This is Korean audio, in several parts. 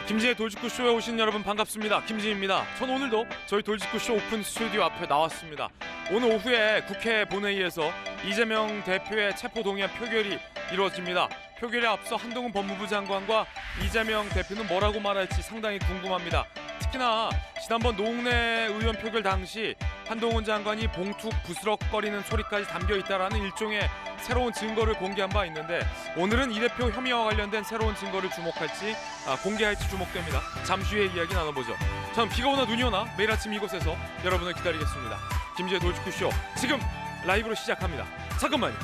김진의 돌직구쇼에 오신 여러분 반갑습니다. 김진입니다. 전 오늘도 저희 돌직구쇼 오픈 스튜디오 앞에 나왔습니다. 오늘 오후에 국회 본회의에서 이재명 대표의 체포동의안 표결이 이루어집니다. 표결에 앞서 한동훈 법무부 장관과 이재명 대표는 뭐라고 말할지 상당히 궁금합니다. 특히나 지난번 노웅래 의원 표결 당시 한동훈 장관이 봉투 부스럭거리는 소리까지 담겨있다라는 일종의 새로운 증거를 공개한 바 있는데 오늘은 이 대표 혐의와 관련된 새로운 증거를 주목할지 공개할지 주목됩니다. 잠시 후에 이야기 나눠보죠. 전 비가 오나 눈이 오나 매일 아침 이곳에서 여러분을 기다리겠습니다. 김지의 돌직구쇼 지금 라이브로 시작합니다. 잠깐만요.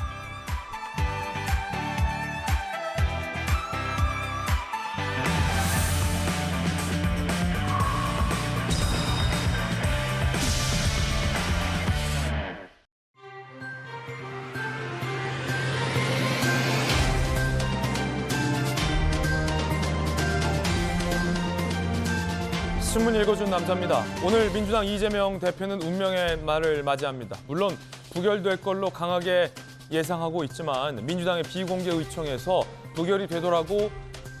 신문 읽어준 남자입니다. 오늘 민주당 이재명 대표는 운명의 말을 맞이합니다. 물론 부결될 걸로 강하게 예상하고 있지만 민주당의 비공개 의총에서 부결이 되더라고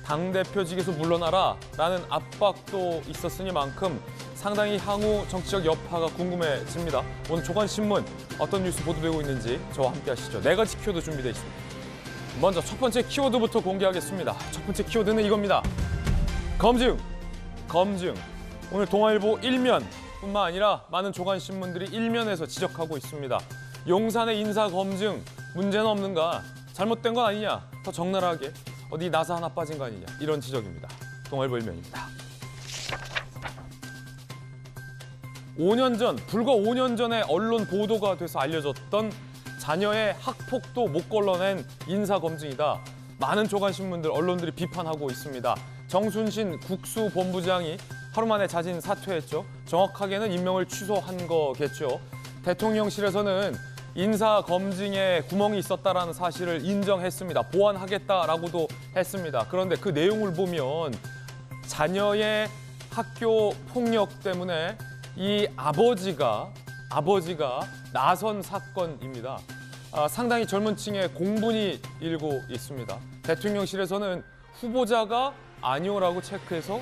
당대표직에서 물러나라 라는 압박도 있었으니만큼 상당히 향후 정치적 여파가 궁금해집니다. 오늘 조간신문 어떤 뉴스 보도되고 있는지 저와 함께 하시죠. 4가지 키워드 준비되어 있습니다. 먼저 첫 번째 키워드부터 공개하겠습니다. 첫 번째 키워드는 이겁니다. 검증. 오늘 동아일보 1면뿐만 아니라 많은 조간신문들이 1면에서 지적하고 있습니다. 용산의 인사검증 문제는 없는가? 잘못된 건 아니냐? 더 적나라하게 어디 나사 하나 빠진 거 아니냐? 이런 지적입니다. 동아일보 1면입니다. 5년 전, 불과 5년 전에 언론 보도가 돼서 알려졌던 자녀의 학폭도 못 걸러낸 인사검증이다. 많은 조간신문들, 언론들이 비판하고 있습니다. 정순신 국수본부장이 하루 만에 자진 사퇴했죠. 정확하게는 임명을 취소한 거겠죠. 대통령실에서는 인사검증에 구멍이 있었다라는 사실을 인정했습니다. 보완하겠다라고도 했습니다. 그런데 그 내용을 보면 자녀의 학교 폭력 때문에 이 아버지가 나선 사건입니다. 상당히 젊은 층에 공분이 일고 있습니다. 대통령실에서는 후보자가 아니오라고 체크해서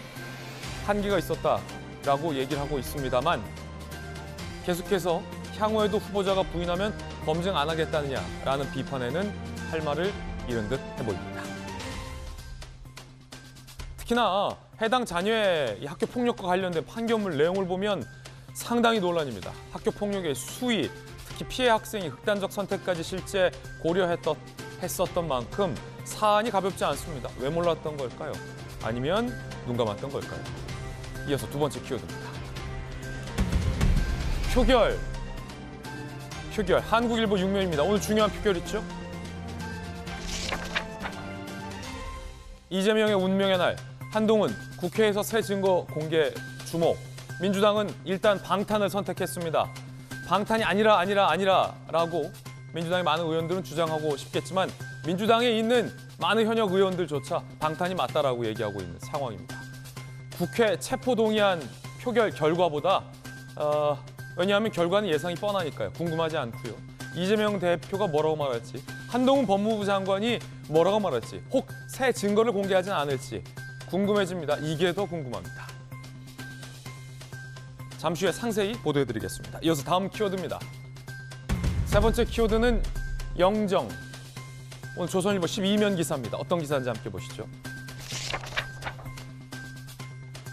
한계가 있었다라고 얘기를 하고 있습니다만 계속해서 향후에도 후보자가 부인하면 검증 안 하겠다느냐라는 비판에는 할 말을 잃은 듯 해보입니다. 특히나 해당 자녀의 학교 폭력과 관련된 판결문 내용을 보면 상당히 논란입니다. 학교 폭력의 수위, 특히 피해 학생이 극단적 선택까지 실제 고려했었던 만큼 사안이 가볍지 않습니다. 왜 몰랐던 걸까요? 아니면 눈 감았던 걸까요? 이어서 두 번째 키워드입니다. 표결. 한국일보 6면입니다. 오늘 중요한 표결 있죠? 이재명의 운명의 날. 한동훈 국회에서 새 증거 공개 주목. 민주당은 일단 방탄을 선택했습니다. 방탄이 아니라라고 민주당의 많은 의원들은 주장하고 싶겠지만 민주당에 있는 많은 현역 의원들조차 방탄이 맞다라고 얘기하고 있는 상황입니다. 국회 체포동의안 표결 결과보다 왜냐하면 결과는 예상이 뻔하니까요. 궁금하지 않고요. 이재명 대표가 뭐라고 말할지, 한동훈 법무부 장관이 뭐라고 말할지, 혹 새 증거를 공개하진 않을지 궁금해집니다. 이게 더 궁금합니다. 잠시 후에 상세히 보도해드리겠습니다. 이어서 다음 키워드입니다. 세 번째 키워드는 영정. 오늘 조선일보 12면 기사입니다. 어떤 기사인지 함께 보시죠.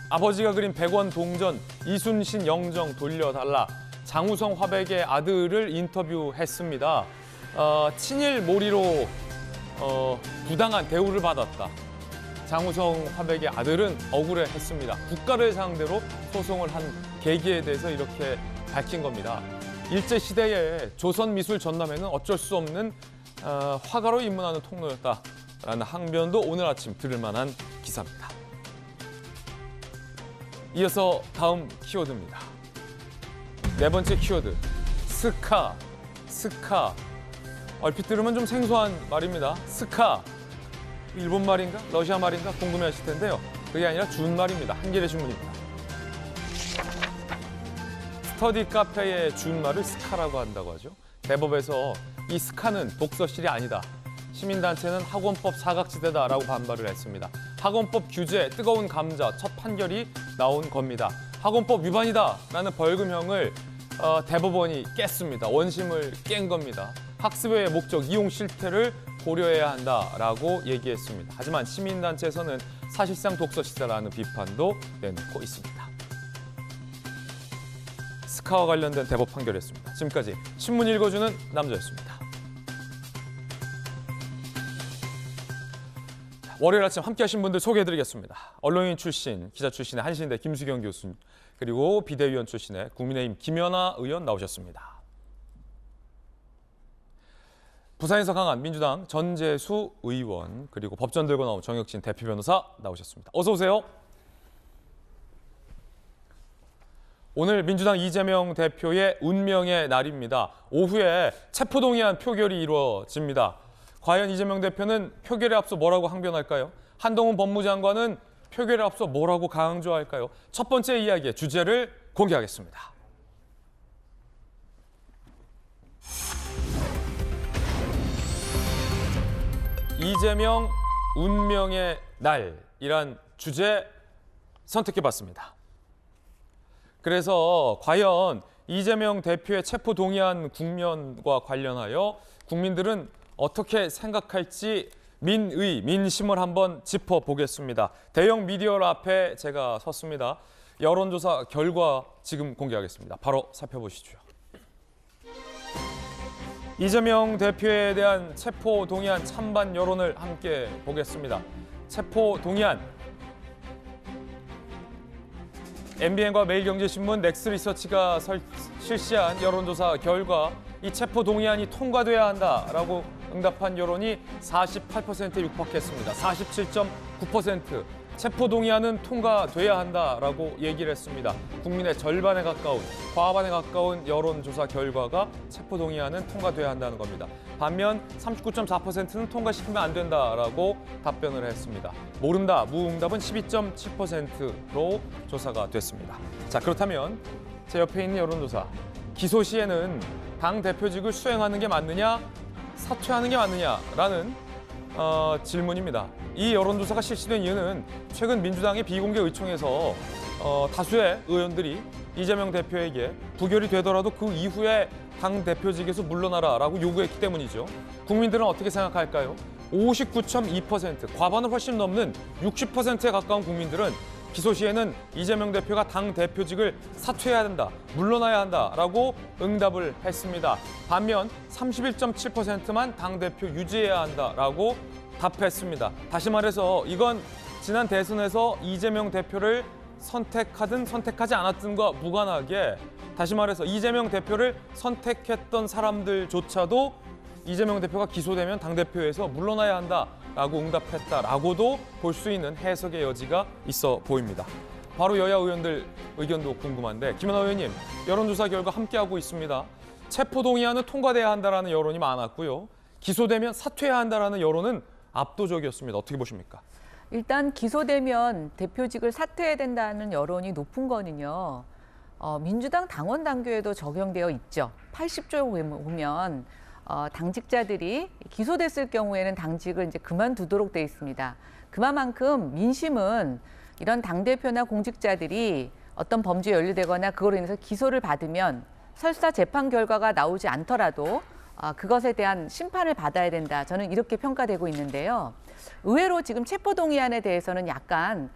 아버지가 그린 100원 동전, 이순신 영정 돌려달라. 장우성 화백의 아들을 인터뷰했습니다. 친일 몰이로 부당한 대우를 받았다. 장우성 화백의 아들은 억울해했습니다. 국가를 상대로 소송을 한 계기에 대해서 이렇게 밝힌 겁니다. 일제시대에 조선미술 전남회는 어쩔 수 없는 화가로 입문하는 통로였다라는 항변도 오늘 아침 들을 만한 기사입니다. 이어서 다음 키워드입니다. 네 번째 키워드, 스카. 얼핏 들으면 좀 생소한 말입니다. 스카, 일본 말인가 러시아 말인가 궁금해하실 텐데요. 그게 아니라 준말입니다. 한겨레 신문입니다. 스터디 카페의 준말을 스카라고 한다고 하죠. 대법에서 이 스카는 독서실이 아니다. 시민단체는 학원법 사각지대다라고 반발을 했습니다. 학원법 규제 뜨거운 감자 첫 판결이 나온 겁니다. 학원법 위반이다라는 벌금형을 대법원이 깼습니다. 원심을 깬 겁니다. 학습의 목적, 이용 실태를 고려해야 한다라고 얘기했습니다. 하지만 시민단체에서는 사실상 독서 시사라는 비판도 내놓고 있습니다. 스카와 관련된 대법 판결이었습니다. 지금까지 신문 읽어주는 남자였습니다. 월요일 아침 함께하신 분들 소개해드리겠습니다. 언론인 출신, 기자 출신의 한신대 김수경 교수, 그리고 비대위원 출신의 국민의힘 김연아 의원 나오셨습니다. 부산에서 강한 민주당 전재수 의원, 그리고 법전 들고 나온 정혁진 대표 변호사 나오셨습니다. 어서 오세요. 오늘 민주당 이재명 대표의 운명의 날입니다. 오후에 체포동의안 표결이 이루어집니다. 과연 이재명 대표는 표결에 앞서 뭐라고 항변할까요? 한동훈 법무장관은 표결에 앞서 뭐라고 강조할까요? 첫 번째 이야기의 주제를 공개하겠습니다. 이재명 운명의 날이란 주제 선택해봤습니다. 그래서 과연 이재명 대표의 체포동의안 국면과 관련하여 국민들은 어떻게 생각할지 민의, 민심을 한번 짚어보겠습니다. 대형 미디어 앞에 제가 섰습니다. 여론조사 결과 지금 공개하겠습니다. 바로 살펴보시죠. 이재명 대표에 대한 체포동의안 찬반 여론을 함께 보겠습니다. 체포동의안. MBN과 매일경제신문 넥스리서치가 실시한 여론조사 결과 이 체포동의안이 통과돼야 한다라고 응답한 여론이 48%에 육박했습니다. 47.9%. 체포동의안은 통과돼야 한다라고 얘기를 했습니다. 국민의 절반에 가까운, 과반에 가까운 여론조사 결과가 체포동의안은 통과돼야 한다는 겁니다. 반면 39.4%는 통과시키면 안 된다라고 답변을 했습니다. 모른다, 무응답은 12.7%로 조사가 됐습니다. 자, 그렇다면 제 옆에 있는 여론조사. 기소 시에는 당 대표직을 수행하는 게 맞느냐, 사퇴하는 게 맞느냐라는 질문입니다. 이 여론조사가 실시된 이유는 최근 민주당의 비공개 의총에서 다수의 의원들이 이재명 대표에게 부결이 되더라도 그 이후에 당 대표직에서 물러나라라고 요구했기 때문이죠. 국민들은 어떻게 생각할까요? 59.2%, 과반을 훨씬 넘는 60%에 가까운 국민들은 기소 시에는 이재명 대표가 당 대표직을 사퇴해야 된다, 물러나야 한다라고 응답을 했습니다. 반면 31.7%만 당 대표 유지해야 한다라고 답했습니다. 다시 말해서 이건 지난 대선에서 이재명 대표를 선택하든 선택하지 않았든과 무관하게, 다시 말해서 이재명 대표를 선택했던 사람들조차도 이재명 대표가 기소되면 당대표에서 물러나야 한다라고 응답했다라고도 볼 수 있는 해석의 여지가 있어 보입니다. 바로 여야 의원들 의견도 궁금한데, 김연아 의원님, 여론조사 결과 함께하고 있습니다. 체포동의안은 통과돼야 한다라는 여론이 많았고요. 기소되면 사퇴해야 한다라는 여론은 압도적이었습니다. 어떻게 보십니까? 일단 기소되면 대표직을 사퇴해야 된다는 여론이 높은 거는요. 민주당 당원 당규에도 적용되어 있죠. 80조 보면 당직자들이 기소됐을 경우에는 당직을 이제 그만두도록 돼 있습니다. 그만큼 민심은 이런 당대표나 공직자들이 어떤 범죄에 연루되거나 그거로 인해서 기소를 받으면 설사 재판 결과가 나오지 않더라도 그것에 대한 심판을 받아야 된다. 저는 이렇게 평가되고 있는데요. 의외로 지금 체포동의안에 대해서는 약간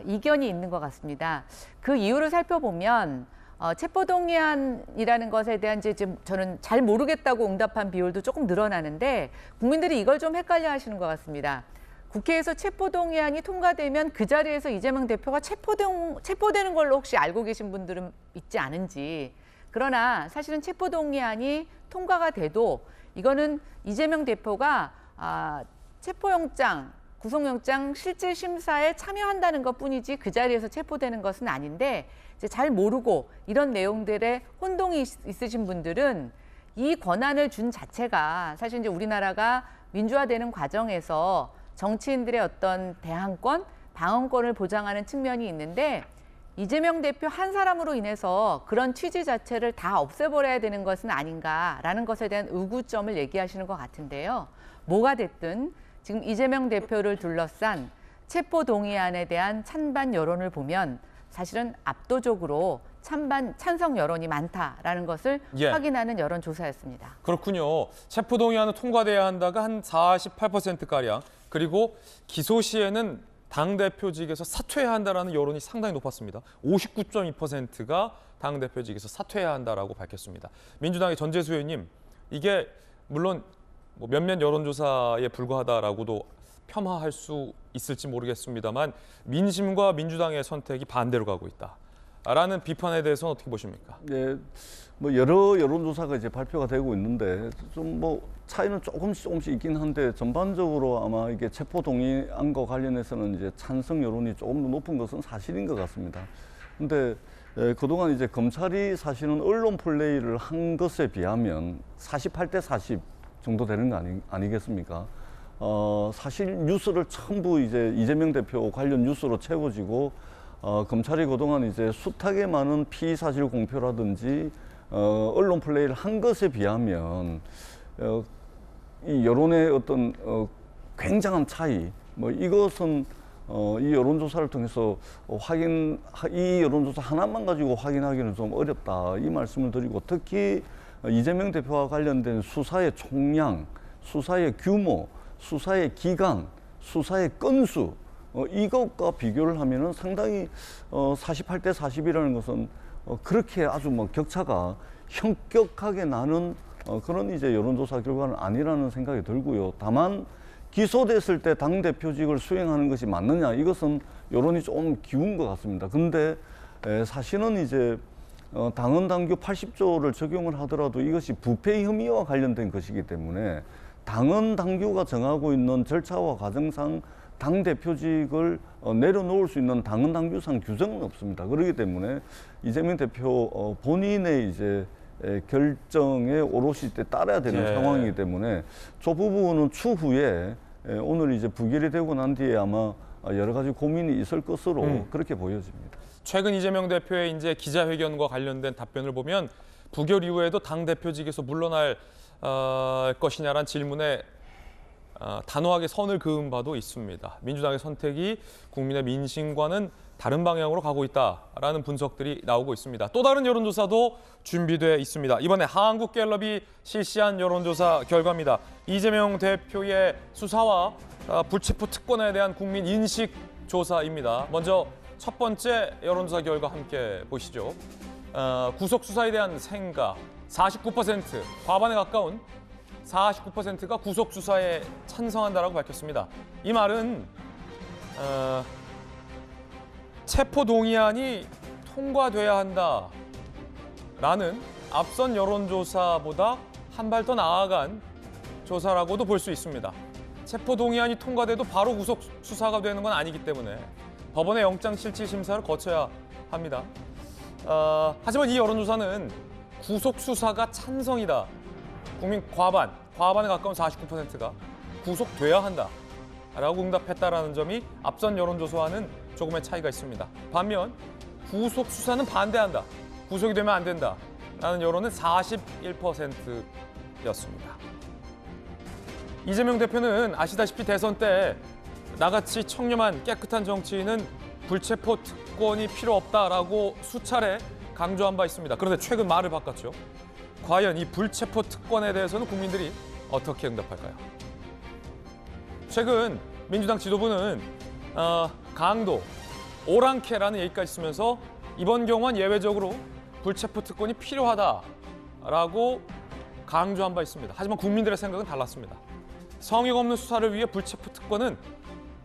이견이 있는 것 같습니다. 그 이유를 살펴보면 체포동의안이라는 것에 대한 이제 저는 잘 모르겠다고 응답한 비율도 조금 늘어나는데, 국민들이 이걸 좀 헷갈려 하시는 것 같습니다. 국회에서 체포동의안이 통과되면 그 자리에서 이재명 대표가 체포되는 걸로 혹시 알고 계신 분들은 있지 않은지. 그러나 사실은 체포동의안이 통과가 돼도 이거는 이재명 대표가 체포영장, 구속영장 실질 심사에 참여한다는 것뿐이지 그 자리에서 체포되는 것은 아닌데, 이제 잘 모르고 이런 내용들에 혼동이 있으신 분들은 이 권한을 준 자체가 사실 이제 우리나라가 민주화되는 과정에서 정치인들의 어떤 대항권, 방어권을 보장하는 측면이 있는데, 이재명 대표 한 사람으로 인해서 그런 취지 자체를 다 없애버려야 되는 것은 아닌가라는 것에 대한 의구점을 얘기하시는 것 같은데요. 뭐가 됐든 지금 이재명 대표를 둘러싼 체포 동의안에 대한 찬반 여론을 보면 사실은 압도적으로 찬성 여론이 많다라는 것을 확인하는 여론조사였습니다. 그렇군요. 체포동의안은 통과돼야 한다가 한 48%가량, 그리고 기소 시에는 당대표직에서 사퇴해야 한다라는 여론이 상당히 높았습니다. 59.2%가 당대표직에서 사퇴해야 한다라고 밝혔습니다. 민주당의 전재수 의원님, 이게 물론 뭐 몇몇 여론조사에 불과하다라고도 폄하할 수 있을지 모르겠습니다만 민심과 민주당의 선택이 반대로 가고 있다라는 비판에 대해서는 어떻게 보십니까? 네, 뭐 여러 여론조사가 이제 발표가 되고 있는데 좀 뭐 차이는 조금씩 있긴 한데 전반적으로 아마 이게 체포 동의안과 관련해서는 이제 찬성 여론이 조금 더 높은 것은 사실인 것 같습니다. 근데 그동안 이제 검찰이 사실은 언론 플레이를 한 것에 비하면 48대 40 정도 되는 거 아니겠습니까? 사실 뉴스를 전부 이제 이재명 대표 관련 뉴스로 채워지고 검찰이 그동안 이제 숱하게 많은 피의 사실 공표라든지 언론 플레이를 한 것에 비하면 이 여론의 어떤 굉장한 차이, 뭐 이것은 이 여론조사를 통해서 이 여론조사 하나만 가지고 확인하기는 좀 어렵다 이 말씀을 드리고, 특히 이재명 대표와 관련된 수사의 총량, 수사의 규모, 수사의 기간, 수사의 건수, 이것과 비교를 하면은 상당히 48대 40이라는 것은 그렇게 아주 뭐 격차가 현격하게 나는 그런 이제 여론조사 결과는 아니라는 생각이 들고요. 다만 기소됐을 때 당대표직을 수행하는 것이 맞느냐, 이것은 여론이 좀 기운 것 같습니다. 근데 사실은 이제 당헌 당규 80조를 적용을 하더라도 이것이 부패 혐의와 관련된 것이기 때문에 당헌 당규가 정하고 있는 절차와 과정상 당대표직을 내려놓을 수 있는 당헌 당규상 규정은 없습니다. 그렇기 때문에 이재명 대표 본인의 이제 결정에 오롯이 따라야 되는 상황이기 때문에 저 부분은 추후에 오늘 이제 부결이 되고 난 뒤에 아마 여러 가지 고민이 있을 것으로 그렇게 보여집니다. 최근 이재명 대표의 이제 기자회견과 관련된 답변을 보면 부결 이후에도 당 대표직에서 물러날 것이냐란 질문에 단호하게 선을 그은 바도 있습니다. 민주당의 선택이 국민의 민심과는 다른 방향으로 가고 있다라는 분석들이 나오고 있습니다. 또 다른 여론조사도 준비돼 있습니다. 이번에 한국갤럽이 실시한 여론조사 결과입니다. 이재명 대표의 수사와 불체포 특권에 대한 국민 인식 조사입니다. 먼저 첫 번째 여론조사 결과 함께 보시죠. 구속 수사에 대한 생각 49%, 과반에 가까운 49%가 구속 수사에 찬성한다라고 밝혔습니다. 이 말은 체포 동의안이 통과돼야 한다라는 앞선 여론조사보다 한 발 더 나아간 조사라고도 볼 수 있습니다. 체포 동의안이 통과돼도 바로 구속 수사가 되는 건 아니기 때문에 법원의 영장실질심사를 거쳐야 합니다. 하지만 이 여론조사는 구속 수사가 찬성이다. 국민 과반에 가까운 49%가 구속돼야 한다라고 응답했다라는 점이 앞선 여론조사와는 조금의 차이가 있습니다. 반면 구속 수사는 반대한다. 구속이 되면 안 된다라는 여론은 41%였습니다. 이재명 대표는 아시다시피 대선 때 나같이 청렴한 깨끗한 정치인은 불체포 특권이 필요 없다라고 수차례 강조한 바 있습니다. 그런데 최근 말을 바꿨죠. 과연 이 불체포 특권에 대해서는 국민들이 어떻게 응답할까요? 최근 민주당 지도부는 강도, 오랑캐라는 얘기까지 쓰면서 이번 경우는 예외적으로 불체포 특권이 필요하다라고 강조한 바 있습니다. 하지만 국민들의 생각은 달랐습니다. 성역 없는 수사를 위해 불체포 특권은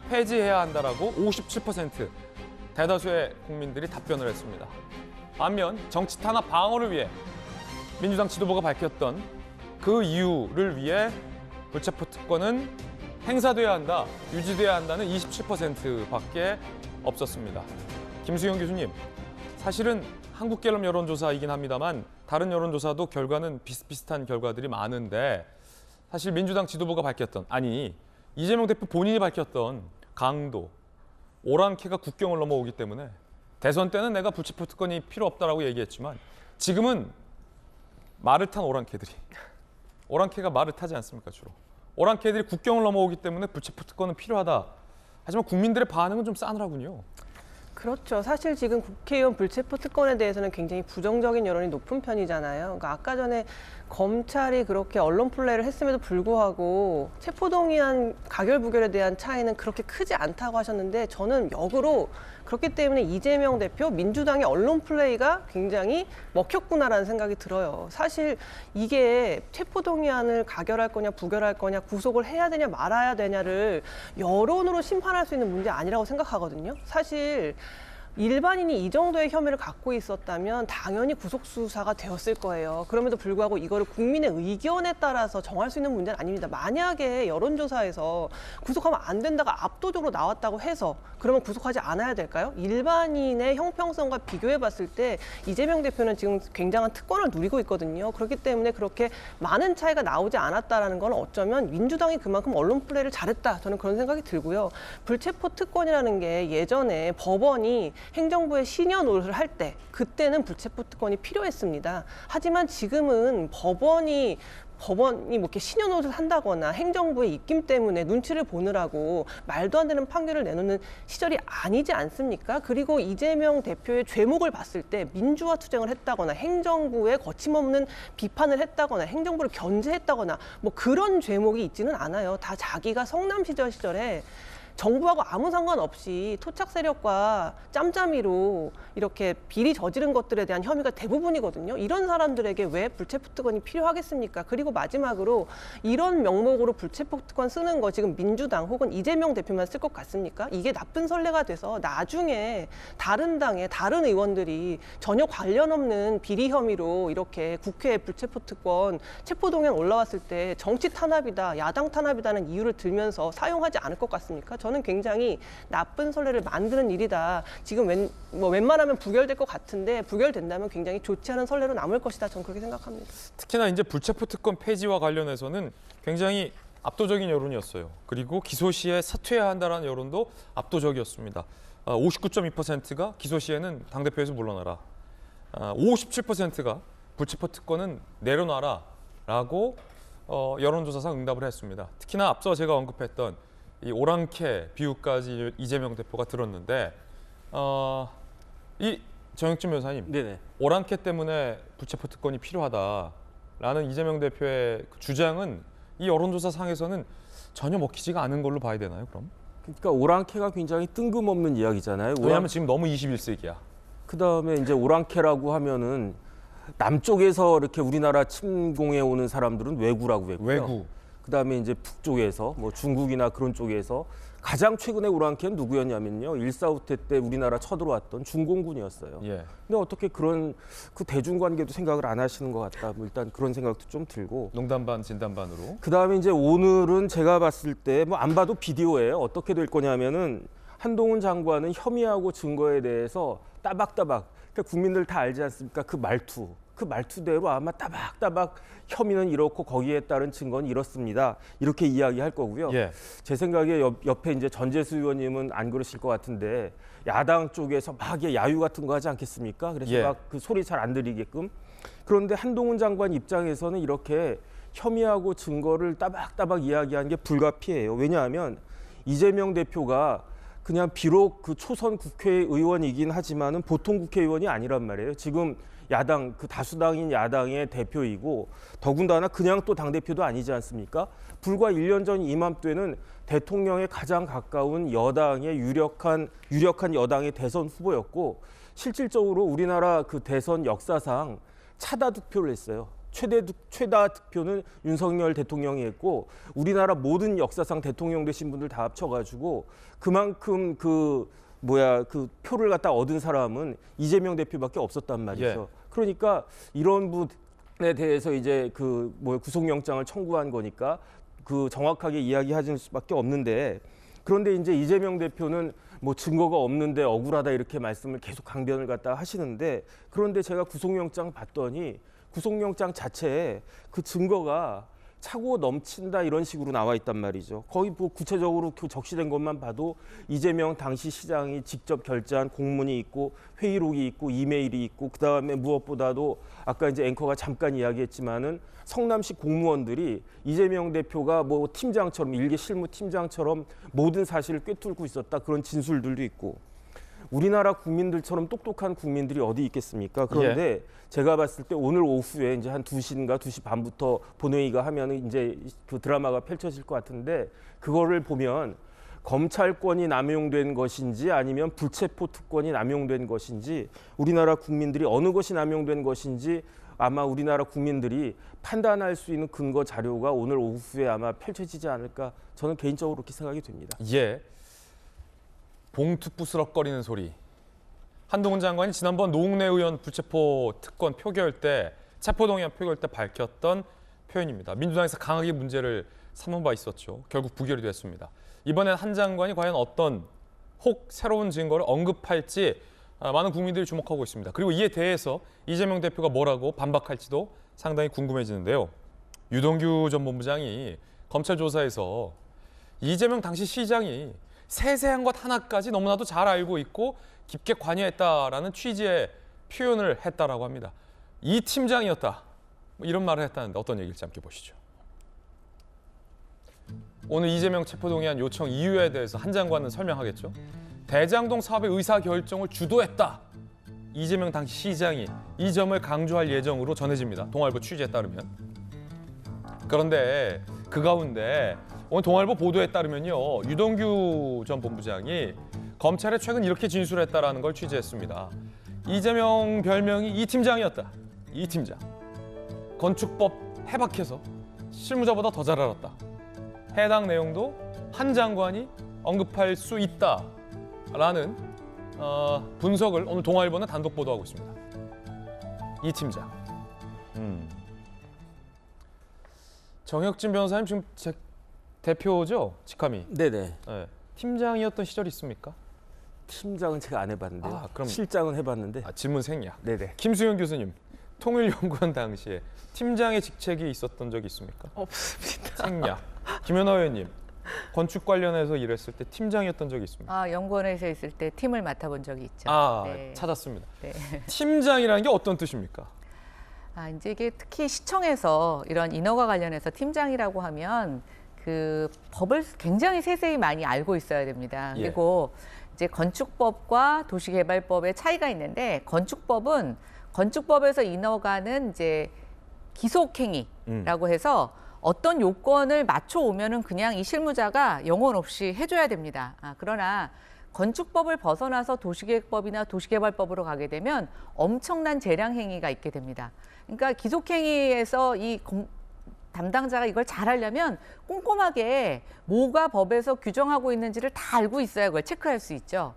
폐지해야 한다라고 57% 대다수의 국민들이 답변을 했습니다. 반면 정치 탄압 방어를 위해 민주당 지도부가 밝혔던 그 이유를 위해 불체포 특권은 행사돼야 한다, 유지돼야 한다는 27%밖에 없었습니다. 김수영 교수님, 사실은 한국갤럽 여론조사이긴 합니다만 다른 여론조사도 결과는 비슷비슷한 결과들이 많은데 사실 민주당 지도부가 밝혔던, 아니 이재명 대표 본인이 밝혔던 강도, 오랑캐가 국경을 넘어오기 때문에 대선 때는 내가 불체포 특권이 필요 없다라고 얘기했지만 지금은 말을 탄 오랑캐가 말을 타지 않습니까 주로. 오랑캐들이 국경을 넘어오기 때문에 불체포 특권은 필요하다 하지만 국민들의 반응은 좀 싸늘하군요. 그렇죠. 사실 지금 국회의원 불체포 특권에 대해서는 굉장히 부정적인 여론이 높은 편이잖아요. 그러니까 아까 전에 검찰이 그렇게 언론 플레이를 했음에도 불구하고 체포동의안 가결 부결에 대한 차이는 그렇게 크지 않다고 하셨는데 저는 역으로 그렇기 때문에 이재명 대표 민주당의 언론 플레이가 굉장히 먹혔구나라는 생각이 들어요. 사실 이게 체포동의안을 가결할 거냐 부결할 거냐 구속을 해야 되냐 말아야 되냐를 여론으로 심판할 수 있는 문제 아니라고 생각하거든요. 사실 일반인이 이 정도의 혐의를 갖고 있었다면 당연히 구속 수사가 되었을 거예요. 그럼에도 불구하고 이거를 국민의 의견에 따라서 정할 수 있는 문제는 아닙니다. 만약에 여론조사에서 구속하면 안 된다가 압도적으로 나왔다고 해서 그러면 구속하지 않아야 될까요? 일반인의 형평성과 비교해 봤을 때 이재명 대표는 지금 굉장한 특권을 누리고 있거든요. 그렇기 때문에 그렇게 많은 차이가 나오지 않았다라는 건 어쩌면 민주당이 그만큼 언론 플레이를 잘했다. 저는 그런 생각이 들고요. 불체포 특권이라는 게 예전에 법원이 행정부의 신여 노릇을 할 때 그때는 불체포 특권이 필요했습니다. 하지만 지금은 법원이 뭐 이렇게 신여 노릇을 한다거나 행정부의 입김 때문에 눈치를 보느라고 말도 안 되는 판결을 내놓는 시절이 아니지 않습니까? 그리고 이재명 대표의 죄목을 봤을 때 민주화 투쟁을 했다거나 행정부에 거침없는 비판을 했다거나 행정부를 견제했다거나 뭐 그런 죄목이 있지는 않아요. 다 자기가 성남시절에 정부하고 아무 상관없이 토착 세력과 짬짬이로 이렇게 비리 저지른 것들에 대한 혐의가 대부분이거든요. 이런 사람들에게 왜 불체포 특권이 필요하겠습니까? 그리고 마지막으로 이런 명목으로 불체포 특권 쓰는 거 지금 민주당 혹은 이재명 대표만 쓸 것 같습니까? 이게 나쁜 선례가 돼서 나중에 다른 당의 다른 의원들이 전혀 관련 없는 비리 혐의로 이렇게 국회에 불체포 특권 체포동의안 올라왔을 때 정치 탄압이다, 야당 탄압이다는 이유를 들면서 사용하지 않을 것 같습니까? 저는 굉장히 나쁜 선례를 만드는 일이다. 지금 웬만하면 부결될 것 같은데 부결된다면 굉장히 좋지 않은 선례로 남을 것이다. 저는 그렇게 생각합니다. 특히나 이제 불체포 특권 폐지와 관련해서는 굉장히 압도적인 여론이었어요. 그리고 기소 시에 사퇴해야 한다는 여론도 압도적이었습니다. 59.2%가 기소 시에는 당대표에서 물러나라. 57%가 불체포 특권은 내려놔라라고 여론조사상 응답을 했습니다. 특히나 앞서 제가 언급했던 이 오랑캐 비유까지 이재명 대표가 들었는데 이 정혁진 변호사님, 네네. 오랑캐 때문에 불체포 특권이 필요하다라는 이재명 대표의 그 주장은 이 여론조사 상에서는 전혀 먹히지가 않은 걸로 봐야 되나요? 그럼? 그러니까 오랑캐가 굉장히 뜬금없는 이야기잖아요. 왜냐하면 지금 너무 21세기야. 그다음에 이제 오랑캐라고 하면은 남쪽에서 이렇게 우리나라 침공해 오는 사람들은 왜구라고 했고요. 왜구. 그다음에 이제 북쪽에서 뭐 중국이나 그런 쪽에서 가장 최근에 오랑캐는 누구였냐면요. 1.4후 때 우리나라 쳐들어왔던 중공군이었어요. 예. 근데 어떻게 그런 그 대중관계도 생각을 안 하시는 것 같다. 뭐 일단 그런 생각도 좀 들고. 농담 반 진담 반으로. 그다음에 이제 오늘은 제가 봤을 때 뭐 안 봐도 비디오예요. 어떻게 될 거냐면은 한동훈 장관은 혐의하고 증거에 대해서 따박따박 그러니까 국민들 다 알지 않습니까? 그 말투대로 아마 따박따박 혐의는 이렇고 거기에 따른 증거는 이렇습니다. 이렇게 이야기할 거고요. 예. 제 생각에 옆에 이제 전재수 의원님은 안 그러실 것 같은데 야당 쪽에서 막 야유 같은 거 하지 않겠습니까? 그래서 예. 막 그 소리 잘 안 들리게끔. 그런데 한동훈 장관 입장에서는 이렇게 혐의하고 증거를 따박따박 이야기하는 게 불가피해요. 왜냐하면 이재명 대표가 그냥 비록 그 초선 국회의원이긴 하지만은 보통 국회의원이 아니란 말이에요. 지금 야당 그 다수당인 야당의 대표이고 더군다나 그냥 또 당대표도 아니지 않습니까? 불과 1년 전 이맘때는 대통령에 가장 가까운 여당의 유력한 여당의 대선 후보였고 실질적으로 우리나라 그 대선 역사상 차다 득표를 했어요. 최다 득표는 윤석열 대통령이 했고 우리나라 모든 역사상 대통령 되신 분들 다 합쳐가지고 그만큼 그 표를 갖다 얻은 사람은 이재명 대표밖에 없었단 말이죠. 예. 그러니까 이런 분에 대해서 이제 구속영장을 청구한 거니까 그 정확하게 이야기하실 수밖에 없는데 그런데 이제 이재명 대표는 뭐 증거가 없는데 억울하다 이렇게 말씀을 계속 강변을 갖다 하시는데 그런데 제가 구속영장 봤더니 구속영장 자체에 그 증거가 차고 넘친다 이런 식으로 나와 있단 말이죠. 거의 뭐 구체적으로 그 적시된 것만 봐도 이재명 당시 시장이 직접 결제한 공문이 있고 회의록이 있고 이메일이 있고 그다음에 무엇보다도 아까 이제 앵커가 잠깐 이야기했지만은 성남시 공무원들이 이재명 대표가 뭐 팀장처럼 일개 실무 팀장처럼 모든 사실을 꿰뚫고 있었다 그런 진술들도 있고 우리나라 국민들처럼 똑똑한 국민들이 어디 있겠습니까? 그런데 제가 봤을 때 오늘 오후에 이제 한 2시인가 2시 반부터 본회의가 하면은 이제 그 드라마가 펼쳐질 것 같은데 그거를 보면 검찰권이 남용된 것인지 아니면 불체포 특권이 남용된 것인지 우리나라 국민들이 어느 것이 남용된 것인지 아마 우리나라 국민들이 판단할 수 있는 근거 자료가 오늘 오후에 아마 펼쳐지지 않을까 저는 개인적으로 그렇게 생각이 됩니다. 예. 봉투 부스럭거리는 소리. 한동훈 장관이 지난번 노웅래 의원 불체포 특권 표결 때 체포동의안 표결 때 밝혔던 표현입니다. 민주당에서 강하게 문제를 삼은 바 있었죠. 결국 부결이 됐습니다. 이번엔 한 장관이 과연 어떤 혹 새로운 증거를 언급할지 많은 국민들이 주목하고 있습니다. 그리고 이에 대해서 이재명 대표가 뭐라고 반박할지도 상당히 궁금해지는데요. 유동규 전 본부장이 검찰 조사에서 이재명 당시 시장이 세세한 것 하나까지 너무나도 잘 알고 있고 깊게 관여했다라는 취지의 표현을 했다라고 합니다. 이 팀장이었다. 뭐 이런 말을 했다는데 어떤 얘기일지 함께 보시죠. 오늘 이재명 체포동의안 요청 이유에 대해서 한 장관은 설명하겠죠. 대장동 사업의 의사결정을 주도했다. 이재명 당시 시장이 이 점을 강조할 예정으로 전해집니다. 동아일보 취재에 따르면. 그런데 그 가운데 오늘 동아일보 보도에 따르면요. 유동규 전 본부장이 검찰에 최근 이렇게 진술했다라는 걸 취재했습니다. 이재명 별명이 이 팀장이었다. 이 팀장. 건축법 해박해서 실무자보다 더 잘 알았다. 해당 내용도 한 장관이 언급할 수 있다라는 분석을 오늘 동아일보는 단독 보도하고 있습니다. 이 팀장. 정혁진 변호사님 지금 대표죠? 직함이. 네네. 네. 팀장이었던 시절이 있습니까? 팀장은 제가 안 해봤는데요. 그럼 실장은 해봤는데. 질문 생략. 네네. 김수현 교수님, 통일연구원 당시에 팀장의 직책이 있었던 적이 있습니까? 없습니다. 생략. 김연아 의원님, 건축 관련해서 일했을 때 팀장이었던 적이 있습니까? 연구원에서 있을 때 팀을 맡아본 적이 있죠. 네. 찾았습니다. 네. 팀장이라는 게 어떤 뜻입니까? 이제 이게 특히 시청에서 이런 인허가 관련해서 팀장이라고 하면 그 법을 굉장히 세세히 많이 알고 있어야 됩니다. 예. 그리고 이제 건축법과 도시개발법의 차이가 있는데 건축법에서 인허가는 이제 기속행위라고 해서 어떤 요건을 맞춰 오면은 그냥 이 실무자가 영혼 없이 해줘야 됩니다. 그러나 건축법을 벗어나서 도시계획법이나 도시개발법으로 가게 되면 엄청난 재량 행위가 있게 됩니다. 그러니까 기속행위에서 이 담당자가 이걸 잘 하려면 꼼꼼하게 뭐가 법에서 규정하고 있는지를 다 알고 있어야 그걸 체크할 수 있죠.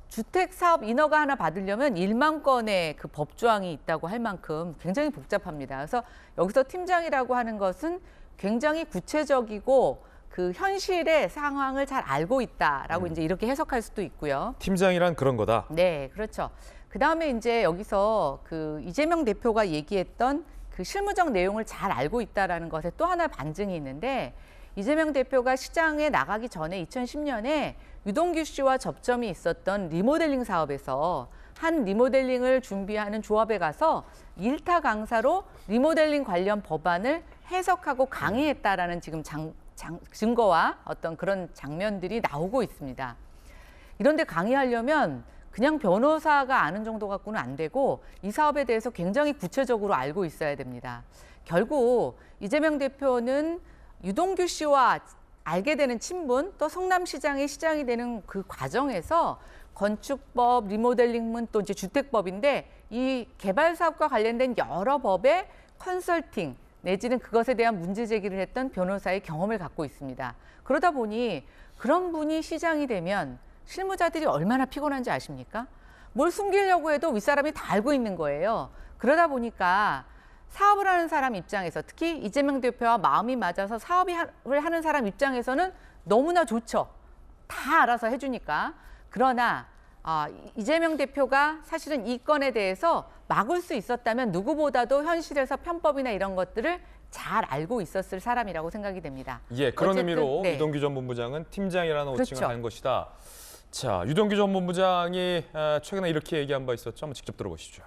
주택사업 인허가 하나 받으려면 1만 건의 그 법조항이 있다고 할 만큼 굉장히 복잡합니다. 그래서 여기서 팀장이라고 하는 것은 굉장히 구체적이고 그 현실의 상황을 잘 알고 있다라고 이제 이렇게 해석할 수도 있고요. 팀장이란 그런 거다. 네, 그렇죠. 그다음에 이제 여기서 그 이재명 대표가 얘기했던 그 실무적 내용을 잘 알고 있다라는 것에 또 하나 반증이 있는데 이재명 대표가 시장에 나가기 전에 2010년에 유동규 씨와 접점이 있었던 리모델링 사업에서 한 리모델링을 준비하는 조합에 가서 일타 강사로 리모델링 관련 법안을 해석하고 강의했다라는 지금 증거와 어떤 그런 장면들이 나오고 있습니다. 이런데 강의하려면 그냥 변호사가 아는 정도 갖고는 안 되고 이 사업에 대해서 굉장히 구체적으로 알고 있어야 됩니다. 결국 이재명 대표는 유동규 씨와 알게 되는 친분, 또 성남시장이 시장이 되는 그 과정에서 건축법, 리모델링문 또 이제 주택법인데 이 개발 사업과 관련된 여러 법의 컨설팅 내지는 그것에 대한 문제 제기를 했던 변호사의 경험을 갖고 있습니다. 그러다 보니 그런 분이 시장이 되면 실무자들이 얼마나 피곤한지 아십니까? 뭘 숨기려고 해도 윗사람이 다 알고 있는 거예요. 그러다 보니까 사업을 하는 사람 입장에서 특히 이재명 대표와 마음이 맞아서 사업을 하는 사람 입장에서는 너무나 좋죠. 다 알아서 해주니까. 그러나 이재명 대표가 사실은 이 건에 대해서 막을 수 있었다면 누구보다도 현실에서 편법이나 이런 것들을 잘 알고 있었을 사람이라고 생각이 됩니다. 예, 그런 어쨌든, 의미로 네. 유동규 전 본부장은 팀장이라는 호칭을 그렇죠. 한 것이다. 자, 유동규 전 본부장이 최근에 이렇게 얘기한 바 있었죠. 한번 직접 들어보시죠.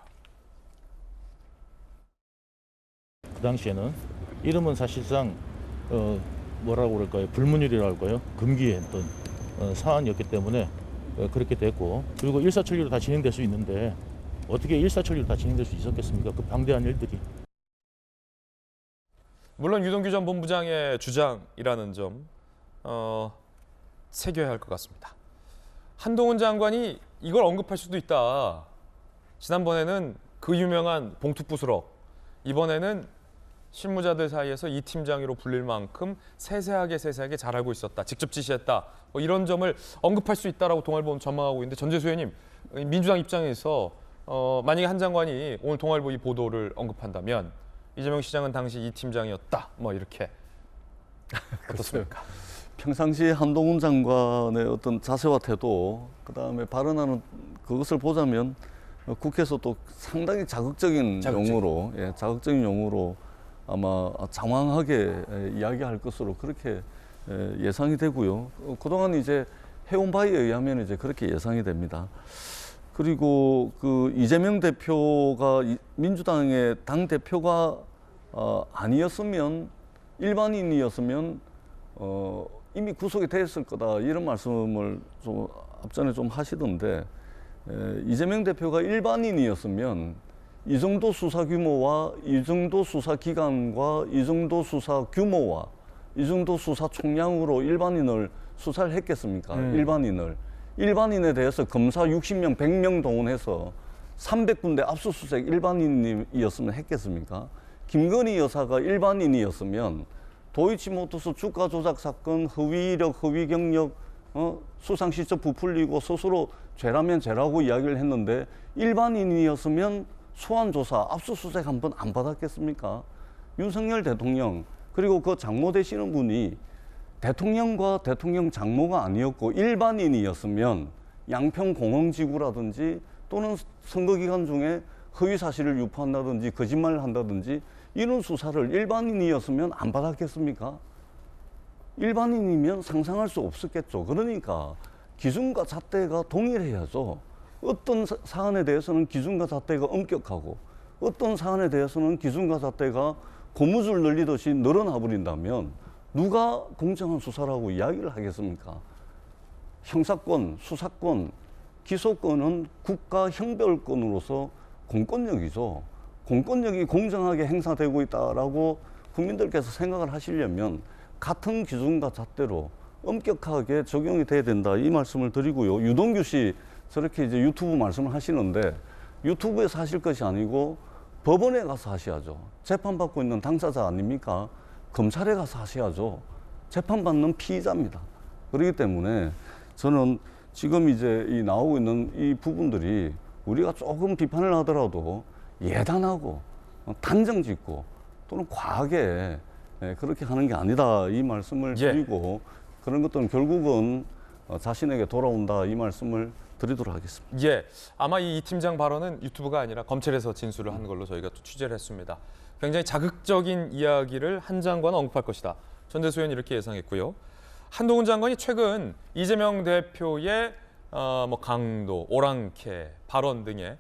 그 당시에는 이름은 사실상 뭐라고 그럴까요? 불문율이라고 할까요? 금기했던 사안이었기 때문에 그렇게 됐고, 그리고 일사천리로 다 진행될 수 있는데 어떻게 일사천리로 다 진행될 수 있었겠습니까? 그 방대한 일들이. 물론 유동규 전 본부장의 주장이라는 점 새겨야 할 것 같습니다. 한동훈 장관이 이걸 언급할 수도 있다. 지난번에는 그 유명한 봉투 부스러, 이번에는 실무자들 사이에서 이 팀장으로 불릴 만큼 세세하게 잘 알고 있었다. 직접 지시했다. 뭐 이런 점을 언급할 수 있다라고 동아일보는 전망하고 있는데, 전재수 의원님, 민주당 입장에서 만약에 한 장관이 오늘 동아일보 이 보도를 언급한다면 이재명 시장은 당시 이 팀장이었다. 뭐 이렇게 어떻습니까? 평상시 한동훈 장관의 어떤 자세와 태도, 그다음에 발언하는 그것을 보자면 국회에서 또 상당히 자극적인 용어로 아마 장황하게 이야기할 것으로 그렇게 예상이 되고요. 그동안 이제 해온 바에 의하면 이제 그렇게 예상이 됩니다. 그리고 그 이재명 대표가 민주당의 당 대표가 아니었으면, 일반인이었으면 이미 구속이 됐을 거다, 이런 말씀을 좀 앞전에 좀 하시던데, 이재명 대표가 일반인이었으면 이 정도 수사 규모와 이 정도 수사 기간과 이 정도 수사 규모와 이 정도 수사 총량으로 일반인을 수사를 했겠습니까? 일반인에 대해서 검사 60명, 100명 동원해서 300군데 압수수색 일반인이었으면 했겠습니까? 김건희 여사가 일반인이었으면 도이치모터스 주가 조작 사건, 허위 이력, 허위 경력, 수상시적 부풀리고 스스로 죄라면 죄라고 이야기를 했는데, 일반인이었으면 소환조사, 압수수색 한 번 안 받았겠습니까? 윤석열 대통령, 그리고 그 장모 되시는 분이 대통령과 대통령 장모가 아니었고 일반인이었으면 양평공항지구라든지 또는 선거기간 중에 허위 사실을 유포한다든지 거짓말을 한다든지 이런 수사를 일반인이었으면 안 받았겠습니까? 일반인이면 상상할 수 없었겠죠. 그러니까 기준과 잣대가 동일해야죠. 어떤 사안에 대해서는 기준과 잣대가 엄격하고 어떤 사안에 대해서는 기준과 잣대가 고무줄 늘리듯이 늘어나 버린다면 누가 공정한 수사라고 이야기를 하겠습니까? 형사권, 수사권, 기소권은 국가 형별권으로서 공권력이죠. 공권력이 공정하게 행사되고 있다라고 국민들께서 생각을 하시려면 같은 기준과 잣대로 엄격하게 적용이 돼야 된다, 이 말씀을 드리고요. 유동규 씨 저렇게 이제 유튜브 말씀을 하시는데 유튜브에서 하실 것이 아니고 법원에 가서 하셔야죠. 재판받고 있는 당사자 아닙니까? 검찰에 가서 하셔야죠. 재판받는 피의자입니다. 그렇기 때문에 저는 지금 이제 이 나오고 있는 이 부분들이 우리가 조금 비판을 하더라도 예단하고 단정 짓고 또는 과하게 그렇게 하는 게 아니다, 이 말씀을 드리고, 그런 것들은 결국은 자신에게 돌아온다, 이 말씀을 드리도록 하겠습니다. 예, 아마 이 팀장 발언은 유튜브가 아니라 검찰에서 진술을 한 걸로 저희가 또 취재를 했습니다. 굉장히 자극적인 이야기를 한 장관은 언급할 것이다. 전재수 의원이 이렇게 예상했고요. 한동훈 장관이 최근 이재명 대표의 뭐 강도, 오랑캐 발언 등의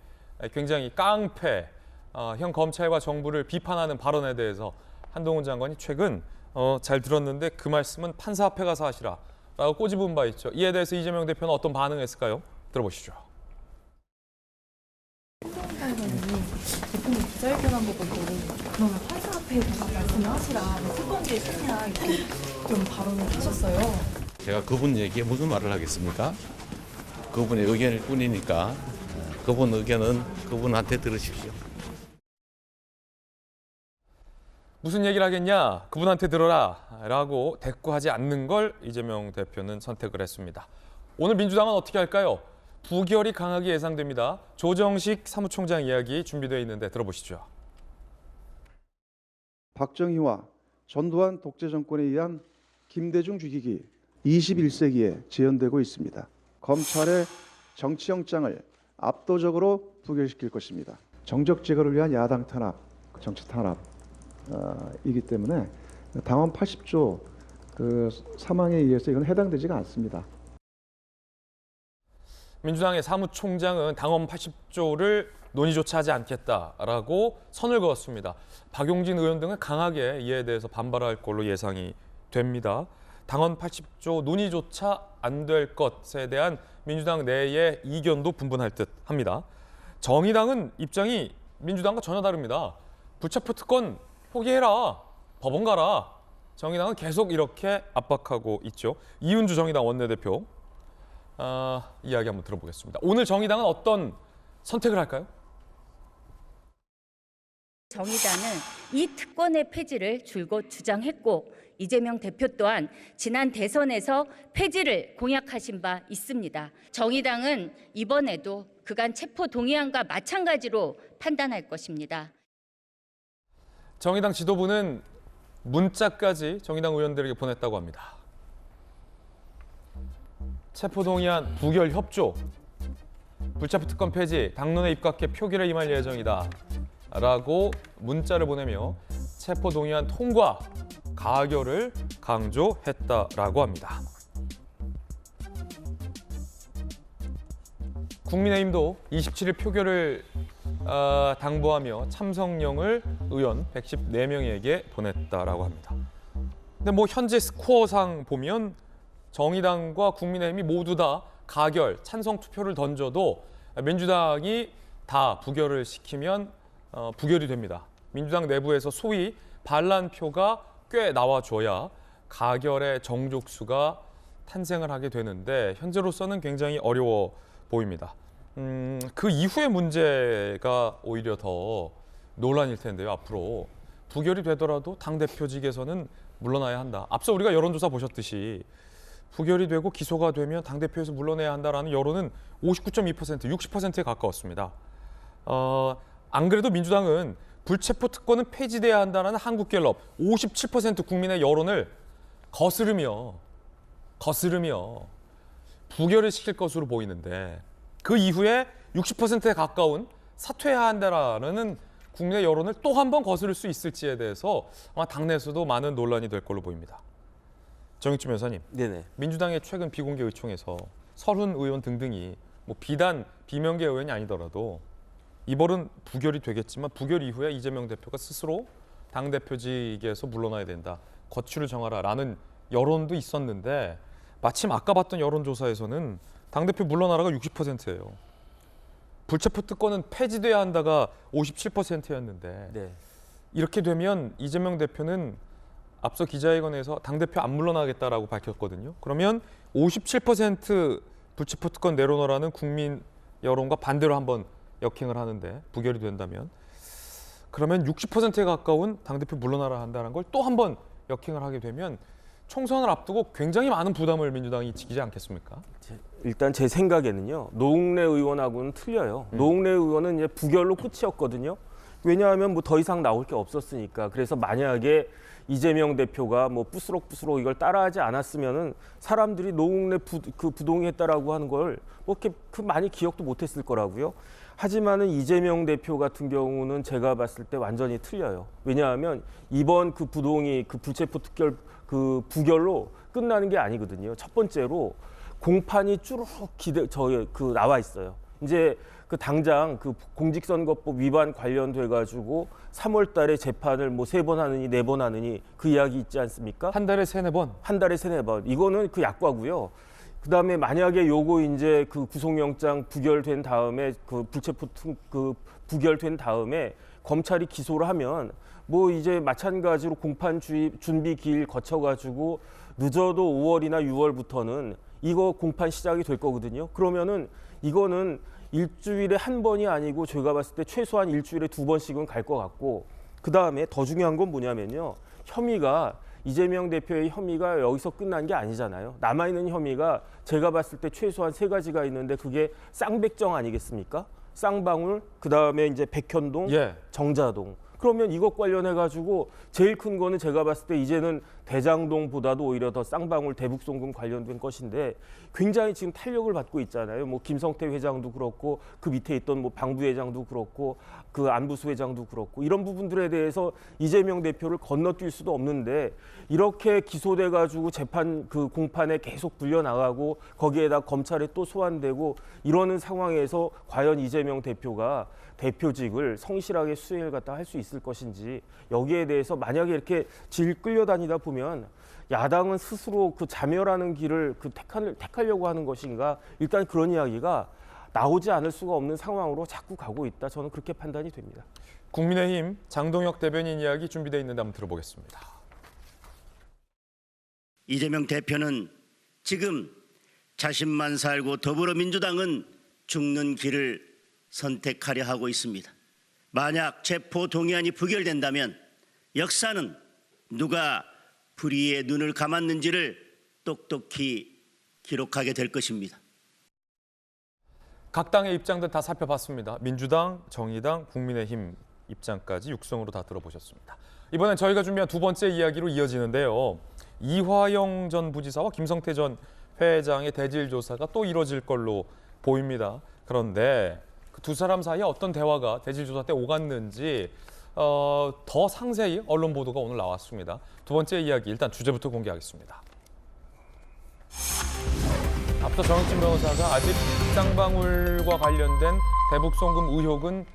굉장히 깡패, 형 검찰과 정부를 비판하는 발언에 대해서 한동훈 장관이 최근 잘 들었는데 그 말씀은 판사 앞에 가서 하시라라고 꼬집은 바 있죠. 이에 대해서 이재명 대표는 어떤 반응을 했을까요? 들어보시죠. 한동훈 장관이 대통령 기자회견한 거 보고 그러면 판사 앞에 가서 말씀을 하시라, 특검제 시키라, 이렇게 좀 발언을 하셨어요. 제가 그분 얘기에 무슨 말을 하겠습니까? 그분의 의견일 뿐이니까 그분 의견은 그분한테 들으십시오. 무슨 얘기를 하겠냐? 그분한테 들어라 라고 대꾸하지 않는 걸 이재명 대표는 선택을 했습니다. 오늘 민주당은 어떻게 할까요? 부결이 강하게 예상됩니다. 조정식 사무총장 이야기 준비되어 있는데 들어보시죠. 박정희와 전두환 독재 정권에 의한 김대중 죽이기 21세기에 재현되고 있습니다. 검찰의 정치영장을 압도적으로 부결시킬 것입니다. 정적 제거를 위한 야당 탄압, 정치 탄압, 이기 때문에 당원 80조 그 사망에 의해서 이건 해당되지가 않습니다. 민주당의 사무총장은 당원 80조를 논의조차 하지 않겠다라고 선을 그었습니다. 박용진 의원 등은 강하게 이에 대해서 반발할 걸로 예상이 됩니다. 당원 80조 논의조차 안 될 것에 대한 민주당 내의 이견도 분분할 듯 합니다. 정의당은 입장이 민주당과 전혀 다릅니다. 불체포 특권 포기해라, 법원 가라. 정의당은 계속 이렇게 압박하고 있죠. 이은주 정의당 원내대표 이야기 한번 들어보겠습니다. 오늘 정의당은 어떤 선택을 할까요? 정의당은 이 특권의 폐지를 줄곧 주장했고 이재명 대표 또한 지난 대선에서 폐지를 공약하신 바 있습니다. 정의당은 이번에도 그간 체포 동의안과 마찬가지로 판단할 것입니다. 정의당 지도부는 문자까지 정의당 의원들에게 보냈다고 합니다. 체포동의안 부결 협조, 불체포 특권 폐지, 당론에 입각해 표결에 임할 예정이다 라고 문자를 보내며 체포동의안 통과, 가결을 강조했다라고 합니다. 국민의힘도 27일 표결을 당부하며 참석령을 의원 114명에게 보냈다라고 합니다. 근데 뭐 현재 스코어상 보면 정의당과 국민의힘이 모두 다 가결, 찬성 투표를 던져도 민주당이 다 부결을 시키면 부결이 됩니다. 민주당 내부에서 소위 반란표가 꽤 나와줘야 가결의 정족수가 탄생을 하게 되는데 현재로서는 굉장히 어려워 보입니다. 그 이후의 문제가 오히려 더 논란일 텐데요. 앞으로 부결이 되더라도 당대표직에서는 물러나야 한다. 앞서 우리가 여론조사 보셨듯이 부결이 되고 기소가 되면 당대표에서 물러나야 한다라는 여론은 59.2%, 60%에 가까웠습니다. 안 그래도 민주당은 불체포 특권은 폐지돼야 한다는 한국갤럽 57% 국민의 여론을 거스르며 부결을 시킬 것으로 보이는데 그 이후에 60%에 가까운 사퇴해야 한다라는 국민의 여론을 또 한 번 거스를 수 있을지에 대해서 아마 당내에서도 많은 논란이 될 걸로 보입니다. 정익주 변호사님, 네네. 민주당의 최근 비공개 의총에서 설훈 의원 등등이 뭐 비단 비명계 의원이 아니더라도 이번은 부결이 되겠지만 부결 이후에 이재명 대표가 스스로 당대표직에서 물러나야 된다. 거취를 정하라라는 여론도 있었는데 마침 아까 봤던 여론조사에서는 당대표 물러나라가 60%예요. 불체포 특권은 폐지돼야 한다가 57%였는데 네. 이렇게 되면 이재명 대표는 앞서 기자회견에서 당대표 안 물러나겠다라고 밝혔거든요. 그러면 57% 불체포 특권 내려놓으라는 국민 여론과 반대로 한번 역행을 하는데 부결이 된다면 그러면 60%에 가까운 당대표 물러나라 한다는 걸 또 한 번 역행을 하게 되면 총선을 앞두고 굉장히 많은 부담을 민주당이 지키지 않겠습니까? 일단 제 생각에는요. 노웅래 의원하고는 틀려요. 노웅래 의원은 이제 부결로 끝이었거든요. 왜냐하면 뭐 더 이상 나올 게 없었으니까. 그래서 만약에 이재명 대표가 뭐 부스럭부스럭 이걸 따라하지 않았으면은 사람들이 노웅래 부동의했다라고 하는 걸 뭐 이렇게 많이 기억도 못했을 거라고요. 하지만은 이재명 대표 같은 경우는 제가 봤을 때 완전히 틀려요. 왜냐하면 이번 그 부동의 그 불체포 특결 그 부결로 끝나는 게 아니거든요. 첫 번째로 공판이 쭈르륵 나와 있어요. 이제 그 당장 그 공직선거법 위반 관련돼 가지고 3월 달에 재판을 뭐 3번 하느니 4번 하느니 그 이야기 있지 않습니까? 한 달에 3-4번. 한 달에 3-4번. 이거는 그 약과고요. 그다음에 만약에 요거 이제 그 구속영장 부결된 다음에 그 불체포 그 부결된 다음에 검찰이 기소를 하면 뭐 이제 마찬가지로 공판 준비 기일 거쳐 가지고 늦어도 5월이나 6월부터는 이거 공판 시작이 될 거거든요. 그러면은 이거는 일주일에 한 번이 아니고 제가 봤을 때 최소한 일주일에 2번씩은 갈 것 같고 그다음에 더 중요한 건 뭐냐면요. 혐의가 이재명 대표의 혐의가 여기서 끝난 게 아니잖아요. 남아있는 혐의가 제가 봤을 때 최소한 3가지가 있는데 그게 쌍백정 아니겠습니까? 쌍방울, 그다음에 이제 백현동, 예. 정자동. 그러면 이것 관련해 가지고 제일 큰 거는 제가 봤을 때 이제는 대장동보다도 오히려 더 쌍방울 대북송금 관련된 것인데 굉장히 지금 탄력을 받고 있잖아요. 뭐 김성태 회장도 그렇고 그 밑에 있던 뭐 방부 회장도 그렇고 그 안부수 회장도 그렇고 이런 부분들에 대해서 이재명 대표를 건너뛸 수도 없는데 이렇게 기소돼 가지고 재판 그 공판에 계속 불려나가고 거기에다 검찰에 또 소환되고 이러는 상황에서 과연 이재명 대표가 대표직을 성실하게 수행을 갖다 할 수 있을 것인지 여기에 대해서 만약에 이렇게 질 끌려다니다 보면 야당은 스스로 그 자멸하는 길을 택하려고 하는 것인가 일단 그런 이야기가 나오지 않을 수가 없는 상황으로 자꾸 가고 있다. 저는 그렇게 판단이 됩니다. 국민의힘 장동혁 대변인 이야기 준비되어 있는데 한번 들어보겠습니다. 이재명 대표는 지금 자신만 살고 더불어민주당은 죽는 길을 선택하려 하고 있습니다. 만약 체포 동의안이 부결된다면 역사는 누가 불의의 눈을 감았는지를 똑똑히 기록하게 될 것입니다. 각 당의 입장들 다 살펴봤습니다. 민주당, 정의당, 국민의힘 입장까지 육성으로 다 들어보셨습니다. 이번엔 저희가 준비한 두 번째 이야기로 이어지는데요. 이화영 전 부지사와 김성태 전 회장의 대질 조사가 또 이뤄질 걸로 보입니다. 그런데 그 두 사람 사이에 어떤 대화가 대질 조사 때 오갔는지 더 상세히 언론 보도가 오늘 나왔습니다. 두 번째 이야기 일단 주제부터 공개하겠습니다. 앞서 정혁진 변호사가 아직 쌍방울과 관련된 대북송금 의혹은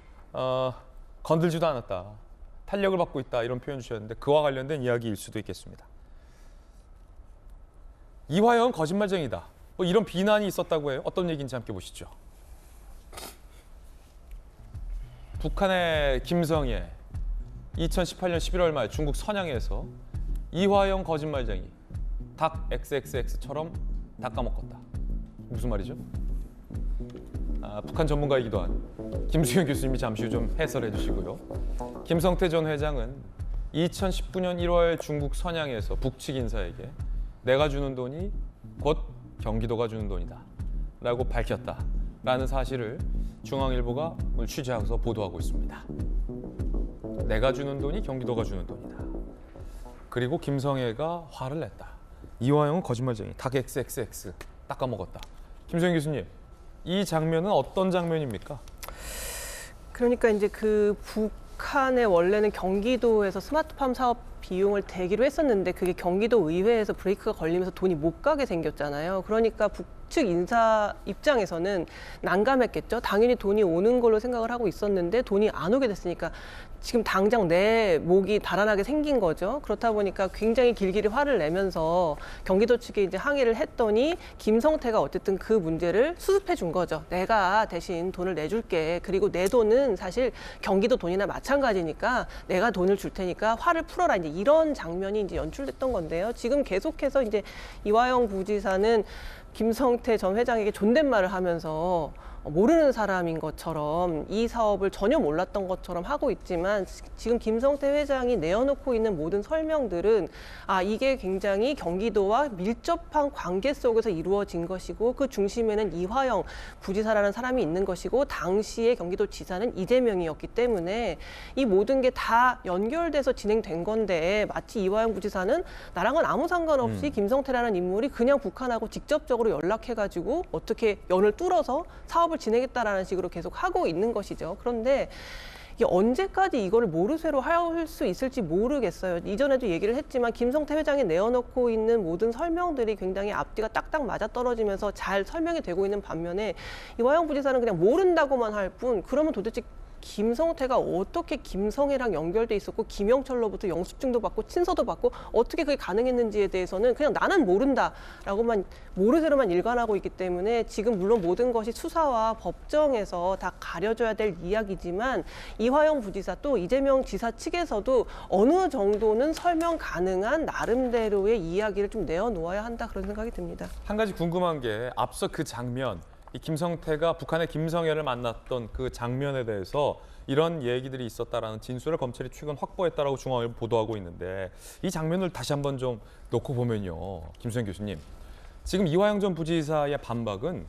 건들지도 않았다. 탄력을 받고 있다 이런 표현 주셨는데 그와 관련된 이야기일 수도 있겠습니다. 이화영은 거짓말쟁이다. 뭐 이런 비난이 있었다고 해요. 어떤 얘기인지 함께 보시죠. 북한의 김성애 2018년 11월 말 중국 선양에서 이화영 거짓말쟁이 닭 XXX처럼 다 까먹었다. 무슨 말이죠? 북한 전문가이기도 한 김수현 교수님이 잠시 후 좀 해설해 주시고요. 김성태 전 회장은 2019년 1월 중국 선양에서 북측 인사에게 내가 주는 돈이 곧 경기도가 주는 돈이다 라고 밝혔다라는 사실을 중앙일보가 오늘 취재하고서 보도하고 있습니다. 내가 주는 돈이 경기도가 주는 돈이다. 그리고 김성애가 화를 냈다. 이화영은 거짓말쟁이, 닭 XXX 닦아먹었다. 김수현 교수님, 이 장면은 어떤 장면입니까? 그러니까 이제 그 북한의 원래는 경기도에서 스마트팜 사업 비용을 대기로 했었는데 그게 경기도 의회에서 브레이크가 걸리면서 돈이 못 가게 생겼잖아요. 그러니까 북측 인사 입장에서는 난감했겠죠. 당연히 돈이 오는 걸로 생각을 하고 있었는데 돈이 안 오게 됐으니까 지금 당장 내 목이 달아나게 생긴 거죠. 그렇다 보니까 굉장히 길길이 화를 내면서 경기도 측에 이제 항의를 했더니 김성태가 어쨌든 그 문제를 수습해 준 거죠. 내가 대신 돈을 내줄게. 그리고 내 돈은 사실 경기도 돈이나 마찬가지니까 내가 돈을 줄 테니까 화를 풀어라. 이제 이런 장면이 이제 연출됐던 건데요. 지금 계속해서 이제 이화영 부지사는 김성태 전 회장에게 존댓말을 하면서 모르는 사람인 것처럼 이 사업을 전혀 몰랐던 것처럼 하고 있지만 지금 김성태 회장이 내어놓고 있는 모든 설명들은 이게 굉장히 경기도와 밀접한 관계 속에서 이루어진 것이고 그 중심에는 이화영 부지사라는 사람이 있는 것이고 당시에 경기도지사는 이재명이었기 때문에 이 모든 게 다 연결돼서 진행된 건데 마치 이화영 부지사는 나랑은 아무 상관없이 김성태라는 인물이 그냥 북한하고 직접적으로 연락해가지고 어떻게 연을 뚫어서 사업을 진행했다라는 식으로 계속 하고 있는 것이죠. 그런데 이게 언제까지 이거를 모르쇠로 할 수 있을지 모르겠어요. 이전에도 얘기를 했지만 김성태 회장이 내어놓고 있는 모든 설명들이 굉장히 앞뒤가 딱딱 맞아떨어지면서 잘 설명이 되고 있는 반면에 이화영 부지사는 그냥 모른다고만 할 뿐 그러면 도대체 김성태가 어떻게 김성애랑 연결돼 있었고 김영철로부터 영수증도 받고 친서도 받고 어떻게 그게 가능했는지에 대해서는 그냥 나는 모른다라고만 모르쇠로만 일관하고 있기 때문에 지금 물론 모든 것이 수사와 법정에서 다 가려져야 될 이야기지만 이화영 부지사 또 이재명 지사 측에서도 어느 정도는 설명 가능한 나름대로의 이야기를 좀 내어놓아야 한다 그런 생각이 듭니다. 한 가지 궁금한 게 앞서 그 장면 이 김성태가 북한의 김성애를 만났던 그 장면에 대해서 이런 얘기들이 있었다라는 진술을 검찰이 최근 확보했다라고 중앙일보 보도하고 있는데 이 장면을 다시 한번 좀 놓고 보면요. 김수현 교수님, 지금 이화영 전 부지사의 반박은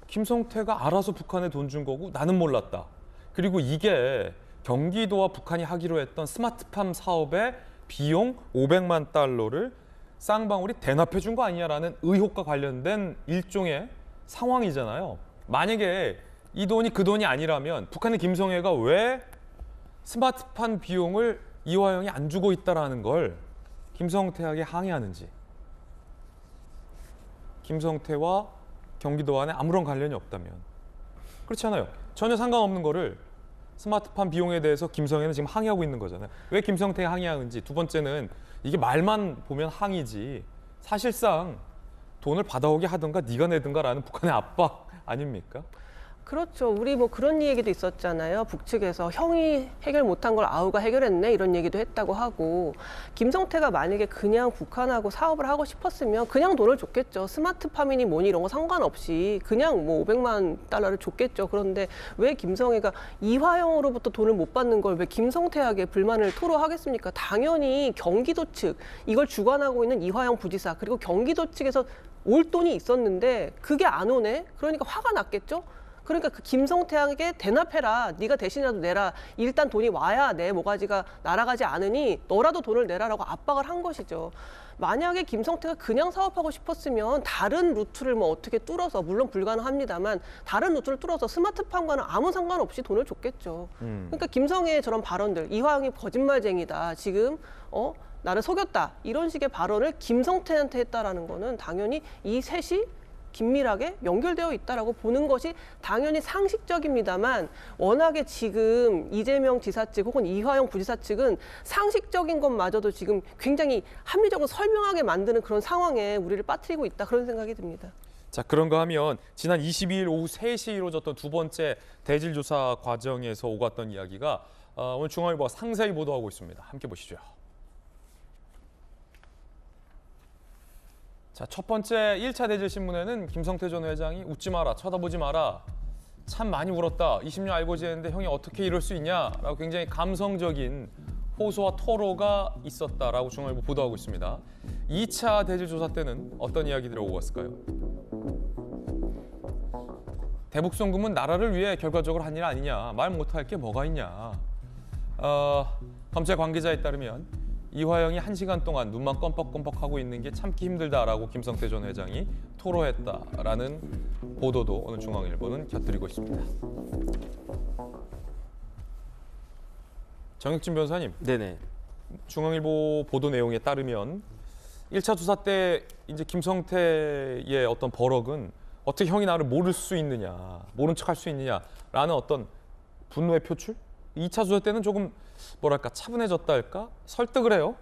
김성태가 알아서 북한에 돈 준 거고 나는 몰랐다. 그리고 이게 경기도와 북한이 하기로 했던 스마트팜 사업의 비용 500만 달러를 쌍방울이 대납해 준 거 아니냐라는 의혹과 관련된 일종의 상황이잖아요. 만약에 이 돈이 그 돈이 아니라면 북한의 김성애가 왜 스마트팜 비용을 이화영이 안 주고 있다라는 걸 김성태에게 항의하는지. 김성태와 경기도 안에 아무런 관련이 없다면. 그렇잖아요. 전혀 상관없는 거를 스마트팜 비용에 대해서 김성애는 지금 항의하고 있는 거잖아요. 왜 김성태가 항의하는지. 두 번째는 이게 말만 보면 항의지 사실상 돈을 받아오게 하든가 네가 내든가라는 북한의 압박 아닙니까? 그렇죠. 우리 뭐 그런 얘기도 있었잖아요. 북측에서 형이 해결 못한 걸 아우가 해결했네 이런 얘기도 했다고 하고, 김성태가 만약에 그냥 북한하고 사업을 하고 싶었으면 그냥 돈을 줬겠죠. 스마트팜이니 뭐니 이런 거 상관없이 그냥 뭐 500만 달러를 줬겠죠. 그런데 왜 김성애가 이화영으로부터 돈을 못 받는 걸 왜 김성태에게 불만을 토로하겠습니까? 당연히 경기도 측, 이걸 주관하고 있는 이화영 부지사, 그리고 경기도 측에서 올 돈이 있었는데 그게 안 오네? 그러니까 화가 났겠죠? 그러니까 그 김성태에게 대납해라. 네가 대신이라도 내라. 일단 돈이 와야 내 모가지가 날아가지 않으니 너라도 돈을 내라라고 압박을 한 것이죠. 만약에 김성태가 그냥 사업하고 싶었으면 다른 루트를 뭐 어떻게 뚫어서, 물론 불가능합니다만 다른 루트를 뚫어서 스마트팜과는 아무 상관없이 돈을 줬겠죠. 그러니까 김성애의 저런 발언들, 이화영이 거짓말쟁이다. 지금 나를 속였다. 이런 식의 발언을 김성태한테 했다라는 거는 당연히 이 셋이 긴밀하게 연결되어 있다라고 보는 것이 당연히 상식적입니다만, 워낙에 지금 이재명 지사 측 혹은 이화영 부지사 측은 상식적인 것마저도 지금 굉장히 합리적으로 설명하게 만드는 그런 상황에 우리를 빠뜨리고 있다, 그런 생각이 듭니다. 자, 그런가 하면 지난 22일 오후 3시에 이루어졌던 두 번째 대질 조사 과정에서 오갔던 이야기가 오늘 중앙일보가 상세히 보도하고 있습니다. 함께 보시죠. 자, 첫 번째 1차 대질 신문에는 김성태 전 회장이 웃지 마라, 쳐다보지 마라, 참 많이 울었다, 20년 알고 지냈는데 형이 어떻게 이럴 수 있냐라고 굉장히 감성적인 호소와 토로가 있었다라고 중앙일보 보도하고 있습니다. 2차 대질 조사 때는 어떤 이야기들이 오고 갔을까요? 대북송금은 나라를 위해 결과적으로 한 일 아니냐, 말 못할 게 뭐가 있냐. 검찰 관계자에 따르면 이화영이 1시간 동안 눈만 껌뻑껌뻑하고 있는 게 참기 힘들다라고 김성태 전 회장이 토로했다라는 보도도 오늘 중앙일보는 곁들이고 있습니다. 정혁진 변호사님. 네네. 중앙일보 보도 내용에 따르면 1차 조사 때 이제 김성태의 어떤 버럭은 어떻게 형이 나를 모를 수 있느냐, 모른 척할 수 있느냐라는 어떤 분노의 표출? 2차 조사 때는 조금 뭐랄까 차분해졌다 할까? 설득을 해요.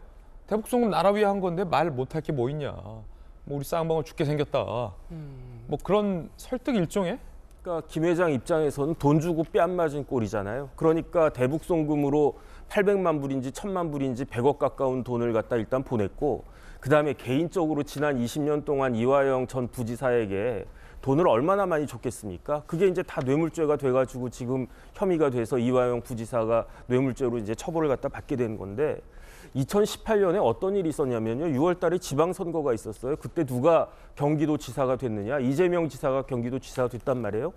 대북송금 나라 위해 한 건데 말 못할 게 뭐 있냐. 뭐 우리 쌍방울 죽게 생겼다. 뭐 그런 설득 일종의? 그러니까 김 회장 입장에서는 돈 주고 뺨 맞은 꼴이잖아요. 그러니까 대북송금으로 800만 불인지 1000만 불인지 100억 가까운 돈을 갖다 일단 보냈고, 그다음에 개인적으로 지난 20년 동안 이화영 전 부지사에게 돈을 얼마나 많이 줬겠습니까? 그게 이제 다 뇌물죄가 돼가지고 지금 혐의가 돼서 이화영 부지사가 뇌물죄로 이제 처벌을 갖다 받게 된 건데, 2018년에 어떤 일이 있었냐면요. 6월 달에 지방선거가 있었어요. 그때 누가 경기도 지사가 됐느냐? 이재명 지사가 경기도 지사가 됐단 말이에요.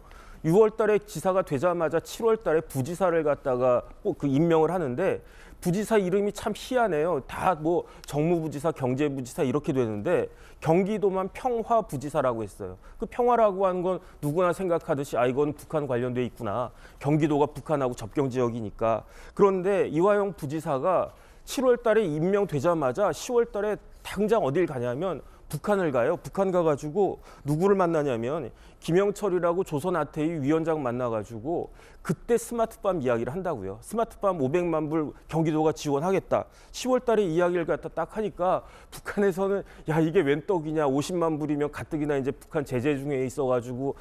6월 달에 지사가 되자마자 7월 달에 부지사를 갖다가 꼭 그 임명을 하는데, 부지사 이름이 참 희한해요. 다 뭐 정무부지사, 경제부지사 이렇게 되는데 경기도만 평화부지사라고 했어요. 그 평화라고 하는 건 누구나 생각하듯이 이건 북한 관련돼 있구나. 경기도가 북한하고 접경 지역이니까. 그런데 이화영 부지사가 7월 달에 임명되자마자 10월 달에 당장 어딜 가냐면 북한을 가요. 북한 가가지고 누구를 만나냐면 김영철이라고 조선아태위 위원장 만나가지고 그때 스마트팜 이야기를 한다고요. 스마트팜 500만 불 경기도가 지원하겠다. 10월 달에 이야기를 갖다 딱 하니까 북한에서는 야 이게 웬 떡이냐, 50만 불이면 가뜩이나 이제 북한 제재 중에 있어가지고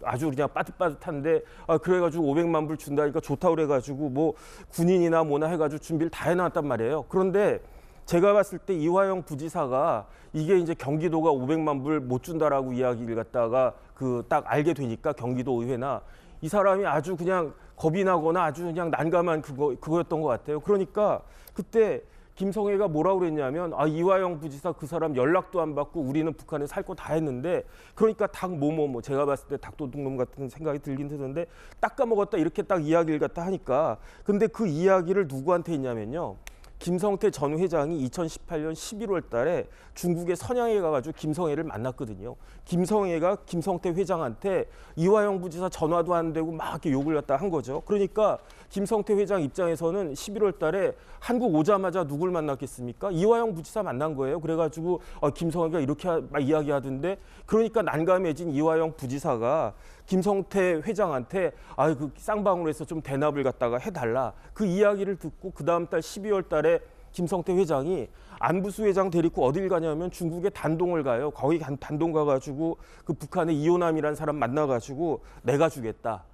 아주 그냥 빠듯빠듯한데 그래가지고 500만 불 준다니까 좋다고 그래가지고 뭐 군인이나 뭐나 해가지고 준비를 다 해놨단 말이에요. 그런데 제가 봤을 때 이화영 부지사가 이게 이제 경기도가 500만 불 못 준다라고 이야기를 갖다가 그 딱 알게 되니까 경기도 의회나 이 사람이 아주 그냥 겁이 나거나 아주 그냥 난감한 그거였던 것 같아요. 그러니까 그때 김성애가 뭐라고 그랬냐면 이화영 부지사 그 사람 연락도 안 받고 우리는 북한에 살 거 다 했는데 그러니까 닭 뭐뭐뭐 제가 봤을 때 닭도둑놈 같은 생각이 들긴 드는데 딱 까먹었다 이렇게 딱 이야기를 갖다 하니까 근데 그 이야기를 누구한테 했냐면요. 김성태 전 회장이 2018년 11월 달에 중국의 선양에 가가지고 김성애를 만났거든요. 김성애가 김성태 회장한테 이화영 부지사 전화도 안 되고 막 이렇게 욕을 갖다 한 거죠. 그러니까 김성태 회장 입장에서는 11월 달에 한국 오자마자 누굴 만났겠습니까? 이화영 부지사 만난 거예요. 그래가지고 김성애가 이렇게 막 이야기하던데 그러니까 난감해진 이화영 부지사가 김성태 회장한테 그 쌍방울에서 좀 대납을 갖다가 해달라. 그 이야기를 듣고 그 다음 달 12월 달에 김성태 회장이 안부수 회장 데리고 어딜 가냐면 중국의 단동을 가요. 거기 단동 가가지고 그 북한의 이호남이라는 사람 만나가지고 내가 주겠다.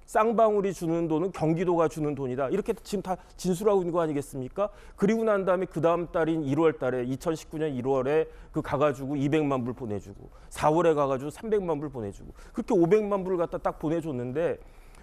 쌍방울이 주는 돈은 경기도가 주는 돈이다. 이렇게 지금 다 진술하고 있는 거 아니겠습니까? 그리고 난 다음에 그 다음 달인 1월 달에 2019년 1월에 그 가가지고 200만 불 보내주고 4월에 가가지고 300만 불 보내주고 그렇게 500만 불을 갖다 딱 보내줬는데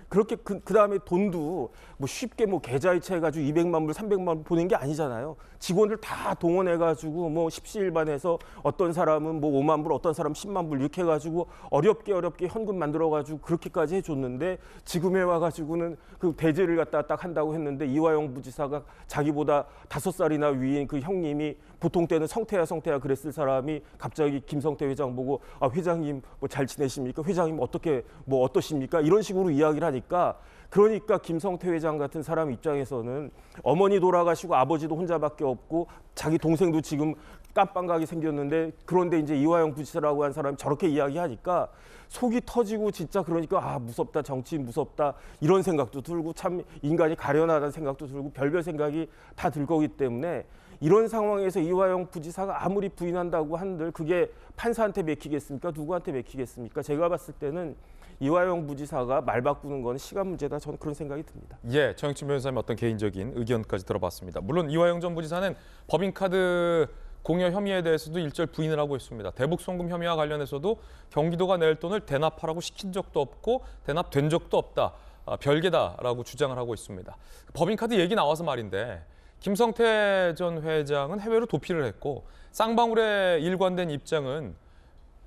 그렇게 그 다음에 돈도 뭐 쉽게 뭐 계좌이체 해가지고 200만 불, 300만 불 보낸 게 아니잖아요. 직원들 다 동원해가지고 뭐 십시일반해서 어떤 사람은 뭐 5만 불, 어떤 사람 10만 불 이렇게 해가지고 어렵게 현금 만들어가지고 그렇게까지 해줬는데 지금에 와가지고는 그 배제를 갖다 딱 한다고 했는데 이화영 부지사가 자기보다 5살이나 위인 그 형님이 보통 때는 성태야 그랬을 사람이 갑자기 김성태 회장 보고 회장님 뭐 잘 지내십니까? 회장님 어떻게 뭐 어떠십니까? 이런 식으로 이야기를 하니까 그러니까 김성태 회장 같은 사람 입장에서는 어머니 돌아가시고 아버지도 혼자밖에 없고 자기 동생도 지금 깜빵가게 생겼는데 그런데 이제 이화영 부지사라고 한 사람이 저렇게 이야기하니까 속이 터지고 진짜 그러니까 무섭다 정치 무섭다 이런 생각도 들고 참 인간이 가련하다는 생각도 들고 별별 생각이 다 들 거기 때문에 이런 상황에서 이화영 부지사가 아무리 부인한다고 한들 그게 판사한테 맥히겠습니까? 누구한테 맥히겠습니까? 제가 봤을 때는 이화영 부지사가 말 바꾸는 건 시간 문제다. 저는 그런 생각이 듭니다. 예, 정영진 변호사님 어떤 개인적인 의견까지 들어봤습니다. 물론 이화영 전 부지사는 법인카드 공여 혐의에 대해서도 일절 부인을 하고 있습니다. 대북 송금 혐의와 관련해서도 경기도가 낼 돈을 대납하라고 시킨 적도 없고 대납된 적도 없다. 별개다라고 주장을 하고 있습니다. 법인카드 얘기 나와서 말인데 김성태 전 회장은 해외로 도피를 했고 쌍방울의 일관된 입장은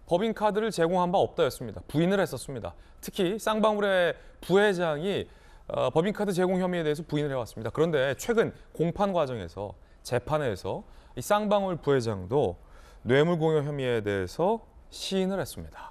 법인카드를 제공한 바 없다였습니다. 부인을 했었습니다. 특히 쌍방울의 부회장이 법인카드 제공 혐의에 대해서 부인을 해왔습니다. 그런데 최근 공판 과정에서 재판에서 이 쌍방울 부회장도 뇌물 공여 혐의에 대해서 시인을 했습니다.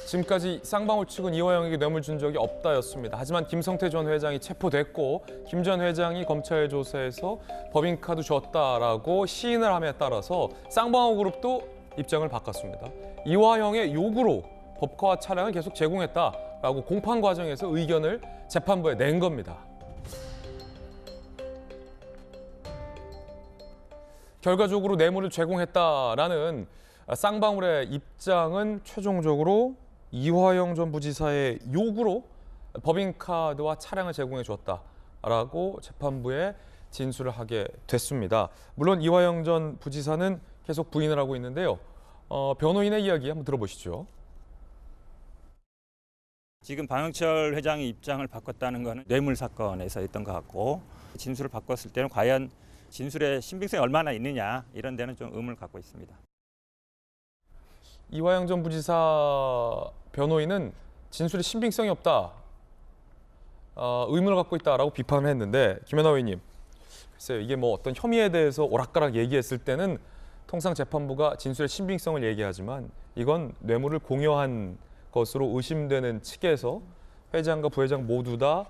지금까지 쌍방울 측은 이화영에게 뇌물 준 적이 없다였습니다. 하지만 김성태 전 회장이 체포됐고 김 전 회장이 검찰 조사에서 법인카드 줬다라고 시인을 함에 따라서 쌍방울 그룹도 입장을 바꿨습니다. 이화영의 요구로 법카와 차량을 계속 제공했다라고 공판 과정에서 의견을 재판부에 낸 겁니다. 결과적으로 뇌물을 제공했다라는 쌍방울의 입장은 최종적으로 이화영 전 부지사의 요구로 법인카드와 차량을 제공해 줬다라고 재판부에 진술을 하게 됐습니다. 물론 이화영 전 부지사는 계속 부인을 하고 있는데요. 변호인의 이야기 한번 들어보시죠. 지금 방영철 회장의 입장을 바꿨다는 것은 뇌물 사건에서 있던 것 같고 진술을 바꿨을 때는 과연 진술의 신빙성이 얼마나 있느냐 이런 데는 좀 의문을 갖고 있습니다. 이화영 전 부지사 변호인은 진술에 신빙성이 없다, 의문을 갖고 있다라고 비판을 했는데 김연아 의원님, 글쎄요 이게 뭐 어떤 혐의에 대해서 오락가락 얘기했을 때는 통상 재판부가 진술의 신빙성을 얘기하지만 이건 뇌물을 공여한 것으로 의심되는 측에서 회장과 부회장 모두 다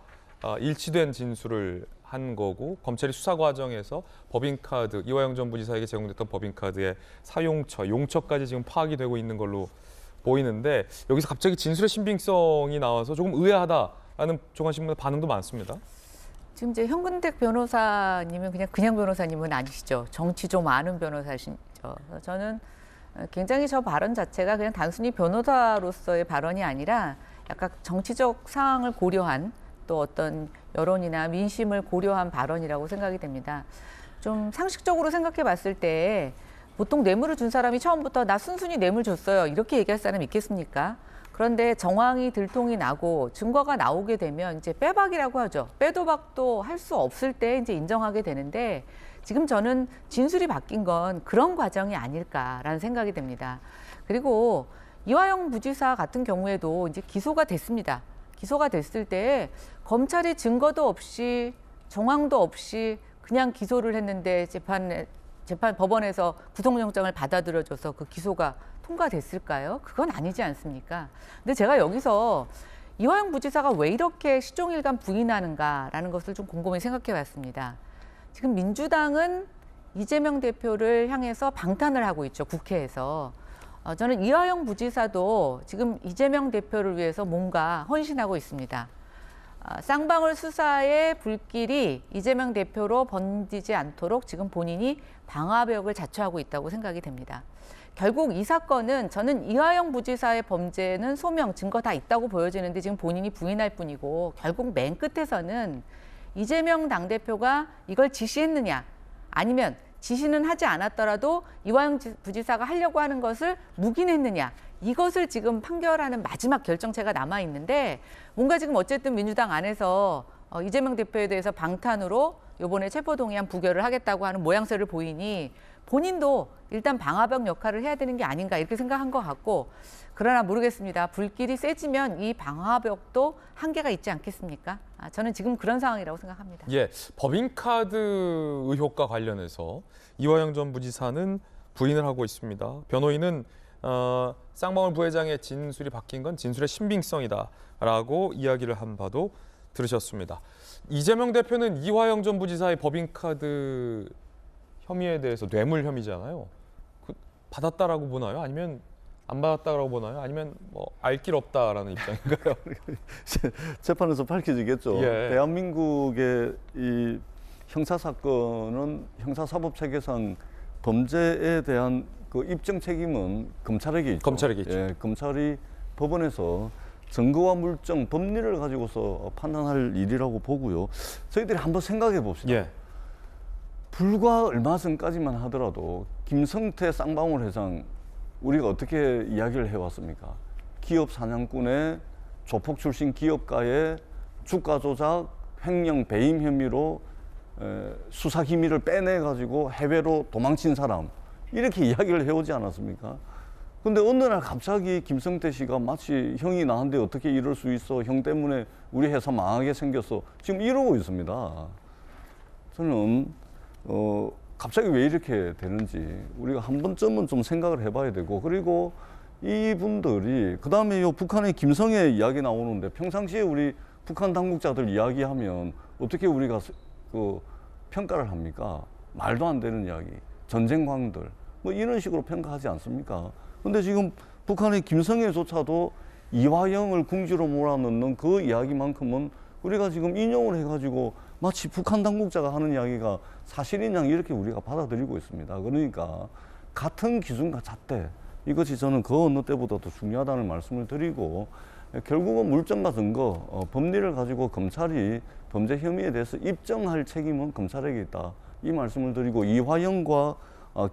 일치된 진술을 한 거고 검찰이 수사 과정에서 법인카드, 이화영 전 부지사에게 제공됐던 법인카드의 사용처, 용처까지 지금 파악이 되고 있는 걸로 보이는데 여기서 갑자기 진술의 신빙성이 나와서 조금 의아하다라는 조간신문의 반응도 많습니다. 지금 이제 현근택 변호사님은 그냥 변호사님은 아니시죠. 정치 좀 아는 변호사시죠. 저는 굉장히 저 발언 자체가 그냥 단순히 변호사로서의 발언이 아니라 약간 정치적 상황을 고려한 또 어떤 여론이나 민심을 고려한 발언이라고 생각이 됩니다. 좀 상식적으로 생각해 봤을 때 보통 뇌물을 준 사람이 처음부터 나 순순히 뇌물 줬어요 이렇게 얘기할 사람 있겠습니까? 그런데 정황이 들통이 나고 증거가 나오게 되면 이제 빼박이라고 하죠. 빼도 박도 할 수 없을 때 이제 인정하게 되는데 지금 저는 진술이 바뀐 건 그런 과정이 아닐까라는 생각이 듭니다. 그리고 이화영 부지사 같은 경우에도 이제 기소가 됐습니다. 기소가 됐을 때 검찰이 증거도 없이 정황도 없이 그냥 기소를 했는데 법원에서 구속영장을 받아들여줘서 그 기소가 통과됐을까요? 그건 아니지 않습니까? 근데 제가 여기서 이화영 부지사가 왜 이렇게 시종일관 부인하는가라는 것을 좀 곰곰이 생각해 봤습니다. 지금 민주당은 이재명 대표를 향해서 방탄을 하고 있죠, 국회에서. 저는 이화영 부지사도 지금 이재명 대표를 위해서 뭔가 헌신하고 있습니다. 쌍방울 수사의 불길이 이재명 대표로 번지지 않도록 지금 본인이 방화벽을 자초하고 있다고 생각이 됩니다. 결국 이 사건은 저는 이화영 부지사의 범죄는 소명, 증거 다 있다고 보여지는데 지금 본인이 부인할 뿐이고 결국 맨 끝에서는 이재명 당대표가 이걸 지시했느냐 아니면 지시는 하지 않았더라도 이화영 부지사가 하려고 하는 것을 묵인했느냐 이것을 지금 판결하는 마지막 결정체가 남아있는데 뭔가 지금 어쨌든 민주당 안에서 이재명 대표에 대해서 방탄으로 이번에 체포동의안 부결을 하겠다고 하는 모양새를 보이니 본인도 일단 방화벽 역할을 해야 되는 게 아닌가 이렇게 생각한 것 같고 그러나 모르겠습니다. 불길이 세지면 이 방화벽도 한계가 있지 않겠습니까? 저는 지금 그런 상황이라고 생각합니다. 예, 법인카드 의혹과 관련해서 이화영 전 부지사는 부인을 하고 있습니다. 변호인은 쌍방울 부회장의 진술이 바뀐 건 진술의 신빙성이다라고 이야기를 한 바도 들으셨습니다. 이재명 대표는 이화영 전 부지사의 법인카드 혐의에 대해서 뇌물 혐의잖아요. 받았다라고 보나요? 아니면 안 받았다라고 보나요? 아니면 뭐 알 길 없다라는 입장인가요? 재판에서 밝혀지겠죠. 예. 대한민국의 이 형사 사건은 형사사법 체계상 범죄에 대한 그 입증 책임은 검찰에게 있죠. 검찰에게 있죠. 예, 검찰이 법원에서 증거와 물증, 법리를 가지고서 판단할 일이라고 보고요. 저희들이 한번 생각해 봅시다. 예. 불과 얼마 전까지만 하더라도 김성태 쌍방울 회장 우리가 어떻게 이야기를 해왔습니까? 기업 사냥꾼의 조폭 출신 기업가의 주가 조작, 횡령 배임 혐의로 수사 기밀을 빼내가지고 해외로 도망친 사람 이렇게 이야기를 해오지 않았습니까? 근데 어느 날 갑자기 김성태 씨가 마치 형이 나한테 어떻게 이럴 수 있어? 형 때문에 우리 회사 망하게 생겼어. 지금 이러고 있습니다. 저는 갑자기 왜 이렇게 되는지 우리가 한 번쯤은 좀 생각을 해봐야 되고 그리고 이분들이 그다음에 요 북한의 김성애 이야기 나오는데 평상시에 우리 북한 당국자들 이야기하면 어떻게 우리가 그 평가를 합니까? 말도 안 되는 이야기, 전쟁광들 뭐 이런 식으로 평가하지 않습니까? 근데 지금 북한의 김성애조차도 이화영을 궁지로 몰아넣는 그 이야기만큼은 우리가 지금 인용을 해가지고 마치 북한 당국자가 하는 이야기가 사실인 양 이렇게 우리가 받아들이고 있습니다. 그러니까 같은 기준과 잣대 이것이 저는 그 어느 때보다도 중요하다는 말씀을 드리고 결국은 물증과 증거, 법리를 가지고 검찰이 범죄 혐의에 대해서 입증할 책임은 검찰에게 있다. 이 말씀을 드리고 이화영과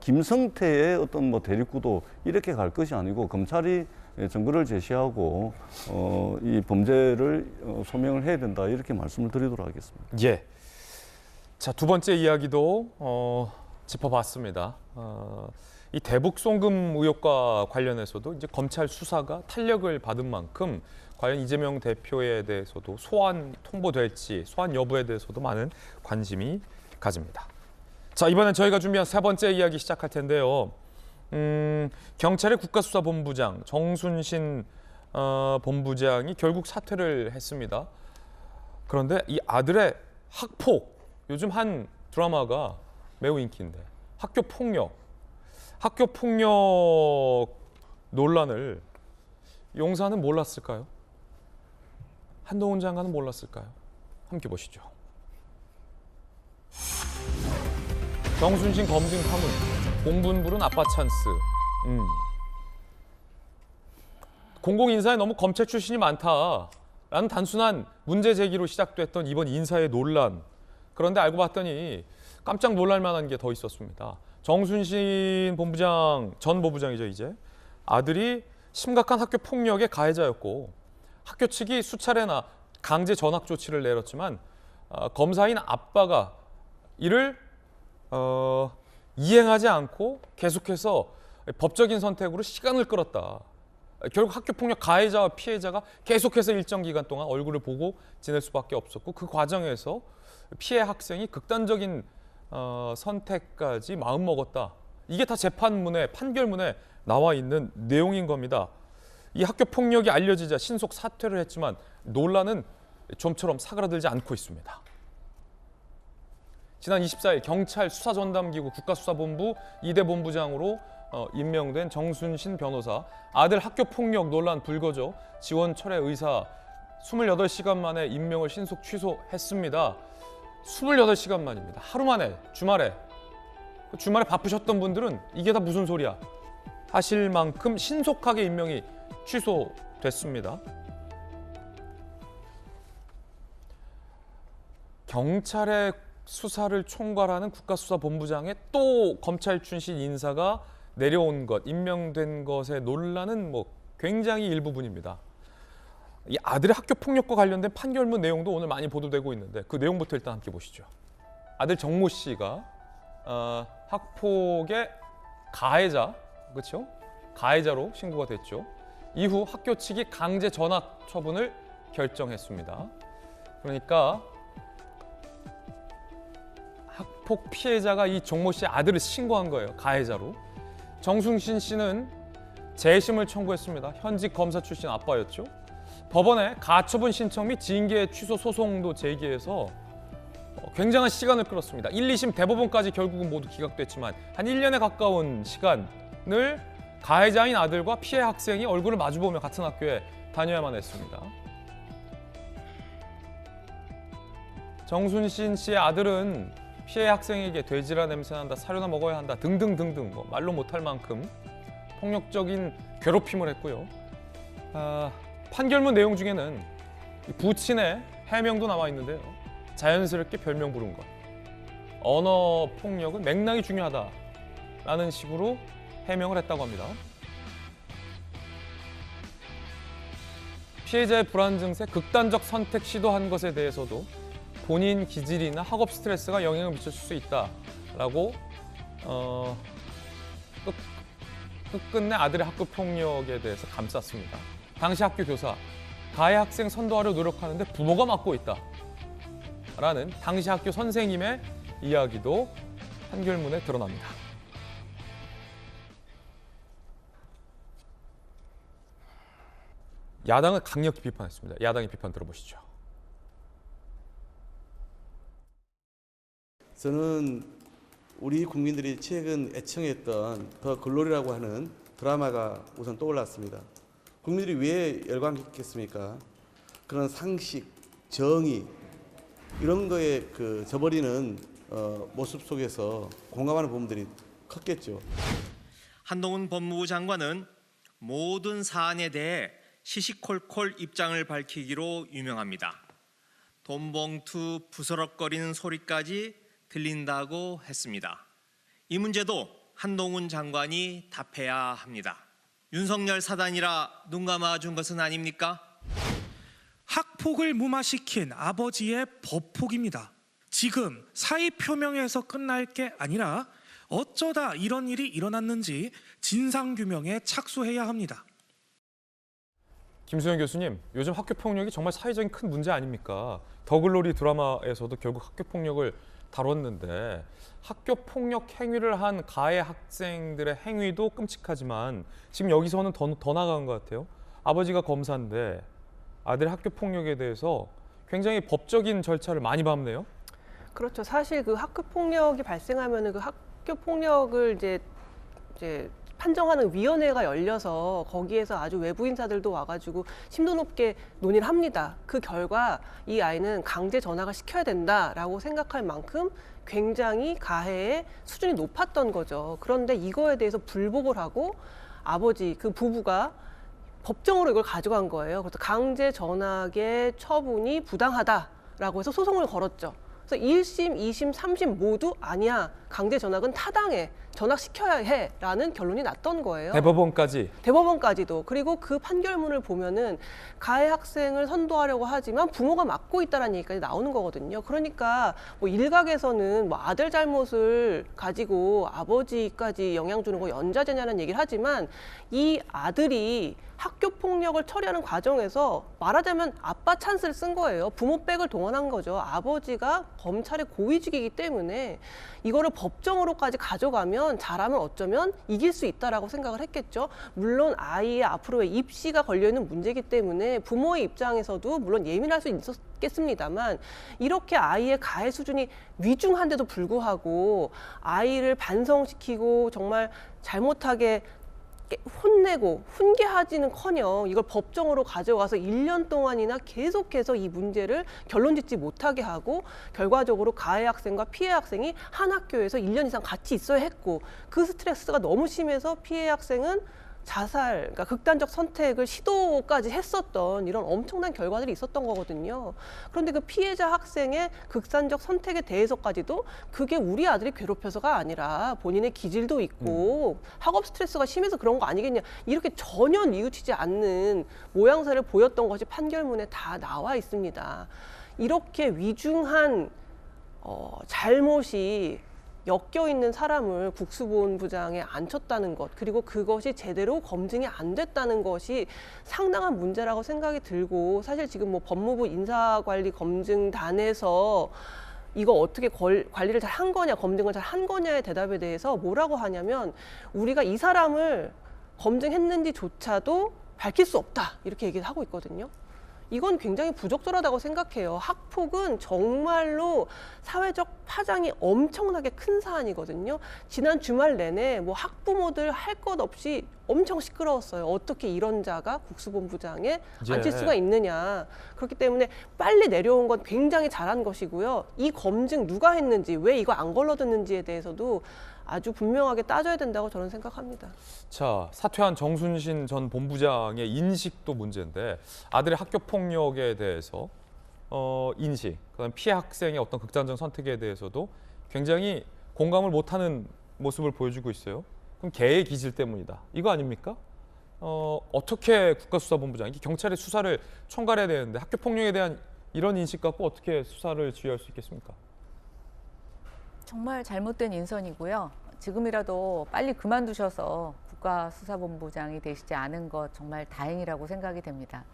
김성태의 어떤 뭐 대립구도 이렇게 갈 것이 아니고 검찰이 증거를 제시하고 이 범죄를 소명을 해야 된다 이렇게 말씀을 드리도록 하겠습니다. 예. 자, 두 번째 이야기도 짚어봤습니다. 이 대북 송금 의혹과 관련해서도 이제 검찰 수사가 탄력을 받은 만큼 과연 이재명 대표에 대해서도 소환 통보될지 소환 여부에 대해서도 많은 관심이 가집니다. 자, 이번엔 저희가 준비한 세 번째 이야기 시작할 텐데요. 경찰의 국가수사본부장 정순신 본부장이 결국 사퇴를 했습니다. 그런데 이 아들의 학폭, 요즘 한 드라마가 매우 인기인데 학교 폭력 논란을 용사는 몰랐을까요? 한동훈 장관은 몰랐을까요? 함께 보시죠. 정순신 검증 파문, 공분불은 아빠 찬스. 공공인사에 너무 검찰 출신이 많다라는 단순한 문제 제기로 시작됐던 이번 인사의 논란. 그런데 알고 봤더니 깜짝 놀랄 만한 게 더 있었습니다. 정순신 본부장, 전 본부장이죠 이제. 아들이 심각한 학교 폭력의 가해자였고 학교 측이 수차례나 강제 전학 조치를 내렸지만 검사인 아빠가 이를 이행하지 않고 계속해서 법적인 선택으로 시간을 끌었다. 결국 학교 폭력 가해자와 피해자가 계속해서 일정 기간 동안 얼굴을 보고 지낼 수밖에 없었고 그 과정에서 피해 학생이 극단적인 선택까지 마음먹었다. 이게 다 재판문에 판결문에 나와 있는 내용인 겁니다. 이 학교 폭력이 알려지자 신속 사퇴를 했지만 논란은 좀처럼 사그라들지 않고 있습니다. 지난 24일 경찰 수사전담기구 국가수사본부 2대 본부장으로 임명된 정순신 변호사, 아들 학교 폭력 논란 불거져 지원 철회 의사 28시간 만에 임명을 신속 취소했습니다. 28시간 만입니다. 하루 만에 주말에 바쁘셨던 분들은 이게 다 무슨 소리야 하실 만큼 신속하게 임명이 취소됐습니다. 경찰의 수사를 총괄하는 국가수사본부장에 또 검찰 출신 인사가 내려온 것, 임명된 것의 논란은 굉장히 일부분입니다. 이 아들의 학교 폭력과 관련된 판결문 내용도 오늘 많이 보도되고 있는데 그 내용부터 일단 함께 보시죠. 아들 정모 씨가 학폭의 가해자, 그렇죠? 가해자로 신고가 됐죠. 이후 학교 측이 강제 전학 처분을 결정했습니다. 그러니까 학폭 피해자가 이 정모 씨의 아들을 신고한 거예요. 가해자로. 정순신 씨는 재심을 청구했습니다. 현직 검사 출신 아빠였죠. 법원에 가처분 신청 및 징계 취소 소송도 제기해서 굉장한 시간을 끌었습니다. 1, 2심 대법원까지 결국은 모두 기각됐지만 한 1년에 가까운 시간을 가해자인 아들과 피해 학생이 얼굴을 마주보며 같은 학교에 다녀야만 했습니다. 정순신 씨의 아들은 피해 학생에게 돼지라 냄새난다, 사료나 먹어야 한다 등등등등 말로 못할 만큼 폭력적인 괴롭힘을 했고요. 판결문 내용 중에는 부친의 해명도 나와 있는데요. 자연스럽게 별명 부른 것. 언어 폭력은 맥락이 중요하다라는 식으로 해명을 했다고 합니다. 피해자의 불안 증세, 극단적 선택 시도한 것에 대해서도 본인 기질이나 학업 스트레스가 영향을 미칠 수 있다라고 끝끝내 아들의 학교 폭력에 대해서 감쌌습니다. 당시 학교 교사, 가해 학생 선도하려 노력하는데 부모가 맡고 있다라는 당시 학교 선생님의 이야기도 판결문에 드러납니다. 야당은 강력히 비판했습니다. 야당의 비판 들어보시죠. 저는 우리 국민들이 최근 애청했던 더 글로리라고 하는 드라마가 우선 떠올랐습니다. 국민들이 왜 열광했겠습니까? 그런 상식, 정의 이런 거에 저버리는 모습 속에서 공감하는 부분들이 컸겠죠. 한동훈 법무부 장관은 모든 사안에 대해 시시콜콜 입장을 밝히기로 유명합니다. 돈봉투 부스럭거리는 소리까지 들린다고 했습니다. 이 문제도 한동훈 장관이 답해야 합니다. 윤석열 사단이라 눈 감아준 것은 아닙니까? 학폭을 무마시킨 아버지의 법폭입니다. 지금 사의 표명에서 끝날 게 아니라 어쩌다 이런 일이 일어났는지 진상규명에 착수해야 합니다. 김수현 교수님, 요즘 학교 폭력이 정말 사회적인 큰 문제 아닙니까? 더글로리 드라마에서도 결국 학교 폭력을 다뤘는데 학교 폭력 행위를 한 가해 학생들의 행위도 끔찍하지만 지금 여기서는 더 나아간 것 같아요. 아버지가 검사인데 아들의 학교 폭력에 대해서 굉장히 법적인 절차를 많이 밟네요. 그렇죠. 사실 그 학교 폭력이 발생하면은 그 학교 폭력을 이제 판정하는 위원회가 열려서 거기에서 아주 외부 인사들도 와가지고 심도 높게 논의를 합니다. 그 결과 이 아이는 강제 전학을 시켜야 된다라고 생각할 만큼 굉장히 가해의 수준이 높았던 거죠. 그런데 이거에 대해서 불복을 하고 아버지, 그 부부가 법정으로 이걸 가져간 거예요. 그래서 강제 전학의 처분이 부당하다라고 해서 소송을 걸었죠. 그래서 1심, 2심, 3심 모두 아니야. 강제 전학은 타당해. 전학시켜야 해라는 결론이 났던 거예요. 대법원까지도. 그리고 그 판결문을 보면은 가해 학생을 선도하려고 하지만 부모가 막고 있다는 얘기까지 나오는 거거든요. 그러니까 뭐 일각에서는 뭐 아들 잘못을 가지고 아버지까지 영향 주는 거 연좌제냐는 얘기를 하지만 이 아들이 학교 폭력을 처리하는 과정에서 말하자면 아빠 찬스를 쓴 거예요. 부모 백을 동원한 거죠. 아버지가 검찰의 고위직이기 때문에 이거를 법정으로까지 가져가면 잘하면 어쩌면 이길 수 있다라고 생각을 했겠죠. 물론 아이의 앞으로의 입시가 걸려있는 문제이기 때문에 부모의 입장에서도 물론 예민할 수 있었겠습니다만 이렇게 아이의 가해 수준이 위중한데도 불구하고 아이를 반성시키고 정말 잘못하게 혼내고 훈계하지는커녕 이걸 법정으로 가져가서 1년 동안이나 계속해서 이 문제를 결론짓지 못하게 하고 결과적으로 가해 학생과 피해 학생이 한 학교에서 1년 이상 같이 있어야 했고 그 스트레스가 너무 심해서 피해 학생은 자살, 그러니까 극단적 선택을 시도까지 했었던 이런 엄청난 결과들이 있었던 거거든요. 그런데 그 피해자 학생의 극단적 선택에 대해서까지도 그게 우리 아들이 괴롭혀서가 아니라 본인의 기질도 있고 학업 스트레스가 심해서 그런 거 아니겠냐. 이렇게 전혀 뉘우치지 않는 모양새를 보였던 것이 판결문에 다 나와 있습니다. 이렇게 위중한 잘못이 엮여있는 사람을 국수본부장에 앉혔다는 것, 그리고 그것이 제대로 검증이 안 됐다는 것이 상당한 문제라고 생각이 들고, 사실 지금 뭐 법무부 인사관리검증단에서 이거 어떻게 관리를 잘 한 거냐, 검증을 잘 한 거냐의 대답에 대해서 뭐라고 하냐면 우리가 이 사람을 검증했는지조차도 밝힐 수 없다, 이렇게 얘기를 하고 있거든요. 이건 굉장히 부적절하다고 생각해요. 학폭은 정말로 사회적 파장이 엄청나게 큰 사안이거든요. 지난 주말 내내 뭐 학부모들 할 것 없이 엄청 시끄러웠어요. 어떻게 이런 자가 국수본부장에 앉힐 수가 있느냐. 그렇기 때문에 빨리 내려온 건 굉장히 잘한 것이고요. 이 검증 누가 했는지, 왜 이거 안 걸러듣는지에 대해서도 아주 분명하게 따져야 된다고 저는 생각합니다. 자, 사퇴한 정순신 전 본부장의 인식도 문제인데 아들의 학교 폭력에 대해서 인식, 그다음 피해 학생의 어떤 극단적 선택에 대해서도 굉장히 공감을 못하는 모습을 보여주고 있어요. 그럼 개의 기질 때문이다. 이거 아닙니까? 어떻게 국가수사본부장이 경찰의 수사를 총괄해야 되는데 학교 폭력에 대한 이런 인식 갖고 어떻게 수사를 지휘할 수 있겠습니까? 정말 잘못된 인선이고요. 지금이라도 빨리 그만두셔서 국가수사본부장이 되시지 않은 것 정말 다행이라고 생각이 됩니다.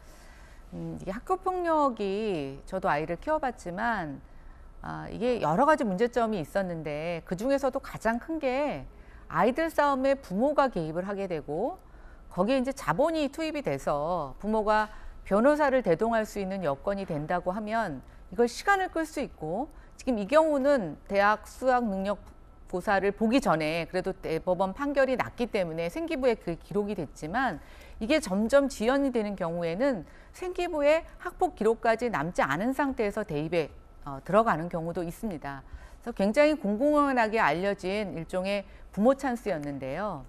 이게 학교폭력이 저도 아이를 키워봤지만 이게 여러 가지 문제점이 있었는데 그중에서도 가장 큰 게 아이들 싸움에 부모가 개입을 하게 되고 거기에 이제 자본이 투입이 돼서 부모가 변호사를 대동할 수 있는 여건이 된다고 하면 이걸 시간을 끌 수 있고, 지금 이 경우는 대학 수학 능력 고사를 보기 전에 그래도 대법원 판결이 났기 때문에 생기부에 그 기록이 됐지만 이게 점점 지연이 되는 경우에는 생기부에 학폭 기록까지 남지 않은 상태에서 대입에 들어가는 경우도 있습니다. 그래서 굉장히 공공연하게 알려진 일종의 부모 찬스였는데요.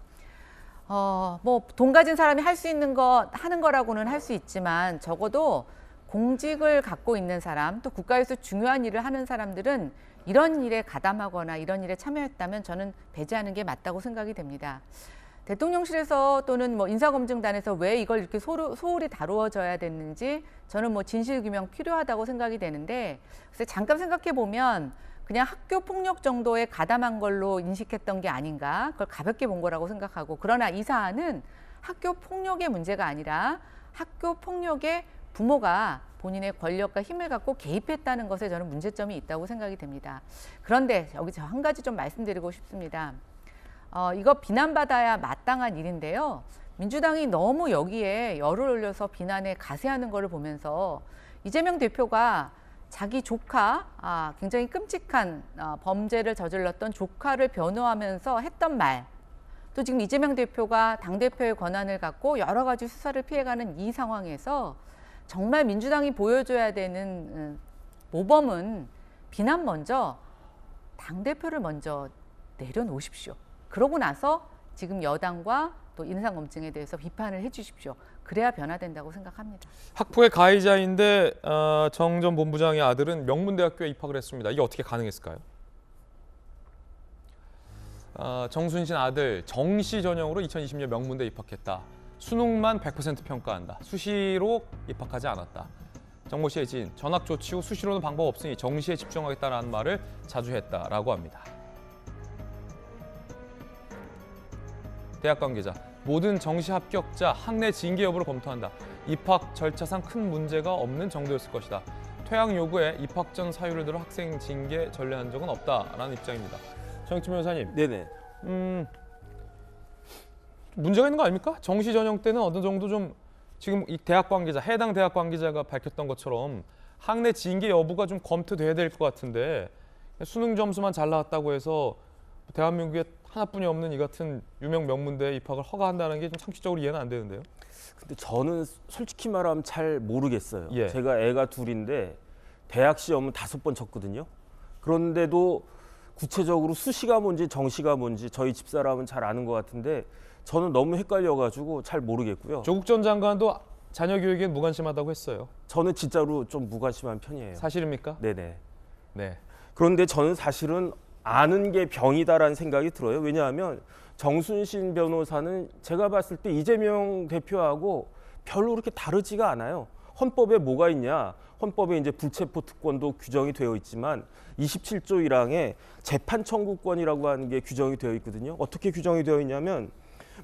뭐 돈 가진 사람이 할 수 있는 거 하는 거라고는 할 수 있지만 적어도 공직을 갖고 있는 사람, 또 국가에서 중요한 일을 하는 사람들은 이런 일에 가담하거나 이런 일에 참여했다면 저는 배제하는 게 맞다고 생각이 됩니다. 대통령실에서 또는 뭐 인사검증단에서 왜 이걸 이렇게 소홀히 다루어져야 됐는지 저는 뭐 진실규명 필요하다고 생각이 되는데, 그래서 잠깐 생각해 보면 그냥 학교 폭력 정도에 가담한 걸로 인식했던 게 아닌가, 그걸 가볍게 본 거라고 생각하고, 그러나 이 사안은 학교 폭력의 문제가 아니라 학교 폭력에 부모가 본인의 권력과 힘을 갖고 개입했다는 것에 저는 문제점이 있다고 생각이 됩니다. 그런데 여기서 한 가지 좀 말씀드리고 싶습니다. 이거 비난받아야 마땅한 일인데요. 민주당이 너무 여기에 열을 올려서 비난에 가세하는 것을 보면서 이재명 대표가 자기 조카, 굉장히 끔찍한 범죄를 저질렀던 조카를 변호하면서 했던 말, 또 지금 이재명 대표가 당대표의 권한을 갖고 여러 가지 수사를 피해가는 이 상황에서 정말 민주당이 보여줘야 되는 모범은 비난 먼저, 당대표를 먼저 내려놓으십시오. 그러고 나서 지금 여당과 또 인사검증에 대해서 비판을 해주십시오. 그래야 변화된다고 생각합니다. 학폭의 가해자인데 정 전 본부장의 아들은 명문대학교에 입학을 했습니다. 이게 어떻게 가능했을까요? 정순신 아들 정씨 전형으로 2020년 명문대 입학했다. 수능만 100% 평가한다. 수시로 입학하지 않았다. 정모 씨의 지인, 전학 조치 후 수시로는 방법 없으니 정시에 집중하겠다는 말을 자주 했다라고 합니다. 대학 관계자, 모든 정시 합격자 학내 징계 여부를 검토한다. 입학 절차상 큰 문제가 없는 정도였을 것이다. 퇴학 요구에 입학 전 사유를 들어 학생 징계 전례한 적은 없다라는 입장입니다. 정익진 변호사님. 네네. 문제가 있는 거 아닙니까? 정시 전형 때는 어느 정도 좀 지금 이 대학 관계자, 해당 대학 관계자가 밝혔던 것처럼 학내 징계 여부가 좀 검토돼야 될 것 같은데 수능 점수만 잘 나왔다고 해서 대한민국에 하나뿐이 없는 이 같은 유명 명문대에 입학을 허가한다는 게 좀 상식적으로 이해는 안 되는데요. 근데 저는 솔직히 말하면 잘 모르겠어요. 예. 제가 애가 둘인데 대학 시험은 5번 쳤거든요. 그런데도 구체적으로 수시가 뭔지 정시가 뭔지 저희 집사람은 잘 아는 것 같은데 저는 너무 헷갈려가지고 잘 모르겠고요. 조국 전 장관도 자녀 교육엔 무관심하다고 했어요. 저는 진짜로 좀 무관심한 편이에요. 사실입니까? 네네. 네. 그런데 저는 사실은 아는 게 병이다라는 생각이 들어요. 왜냐하면 정순신 변호사는 제가 봤을 때 이재명 대표하고 별로 그렇게 다르지가 않아요. 헌법에 뭐가 있냐? 헌법에 이제 불체포 특권도 규정이 되어 있지만 27조 1항에 재판 청구권이라고 하는 게 규정이 되어 있거든요. 어떻게 규정이 되어 있냐면